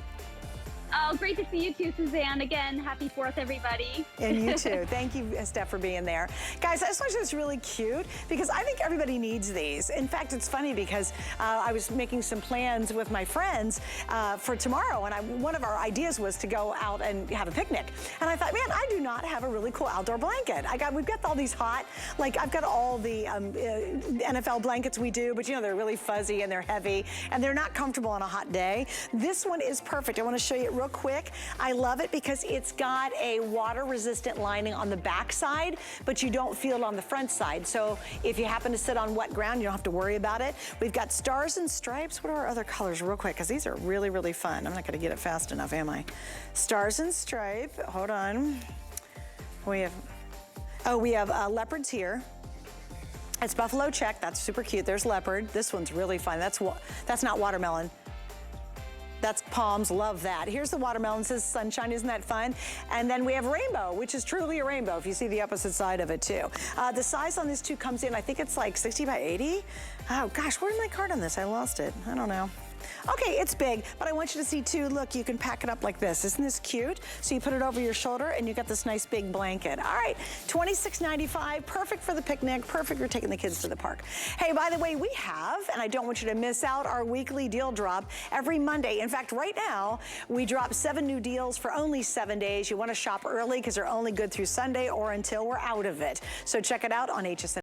Oh, great to see you too, Suzanne. Again, happy 4th, everybody. And you too. Thank you, Steph, for being there. Guys, I just want to say it's really cute because I think everybody needs these. In fact, it's funny because I was making some plans with my friends for tomorrow, and one of our ideas was to go out and have a picnic. And I thought, man, I do not have a really cool outdoor blanket. We've got all these hot, like I've got all the NFL blankets we do, but you know, they're really fuzzy and they're heavy and they're not comfortable on a hot day. This one is perfect. I want to show you it real quick. I love it because it's got a water resistant lining on the back side, but you don't feel it on the front side. So if you happen to sit on wet ground, you don't have to worry about it. We've got stars and stripes. What are our other colors real quick? Because these are really, really fun. I'm not going to get it fast enough, am I? Stars and stripe. Hold on. We have leopards here. It's buffalo check. That's super cute. There's leopard. This one's really fun. That's not watermelon. That's palms, love that. Here's the watermelon, says sunshine, isn't that fun? And then we have rainbow, which is truly a rainbow, if you see the opposite side of it too. The size on this too comes in, I think it's like 60 by 80. Oh gosh, where's my card on this? I lost it, I don't know. Okay, it's big, but I want you to see too, look, you can pack it up like this. Isn't this cute? So you put it over your shoulder and you got this nice big blanket. All right, $26.95, perfect for the picnic, perfect for taking the kids to the park. Hey, by the way, we have, and I don't want you to miss out, our weekly deal drop every Monday. In fact, right now, we drop 7 new deals for only 7 days. You want to shop early because they're only good through Sunday or until we're out of it. So check it out on HSN.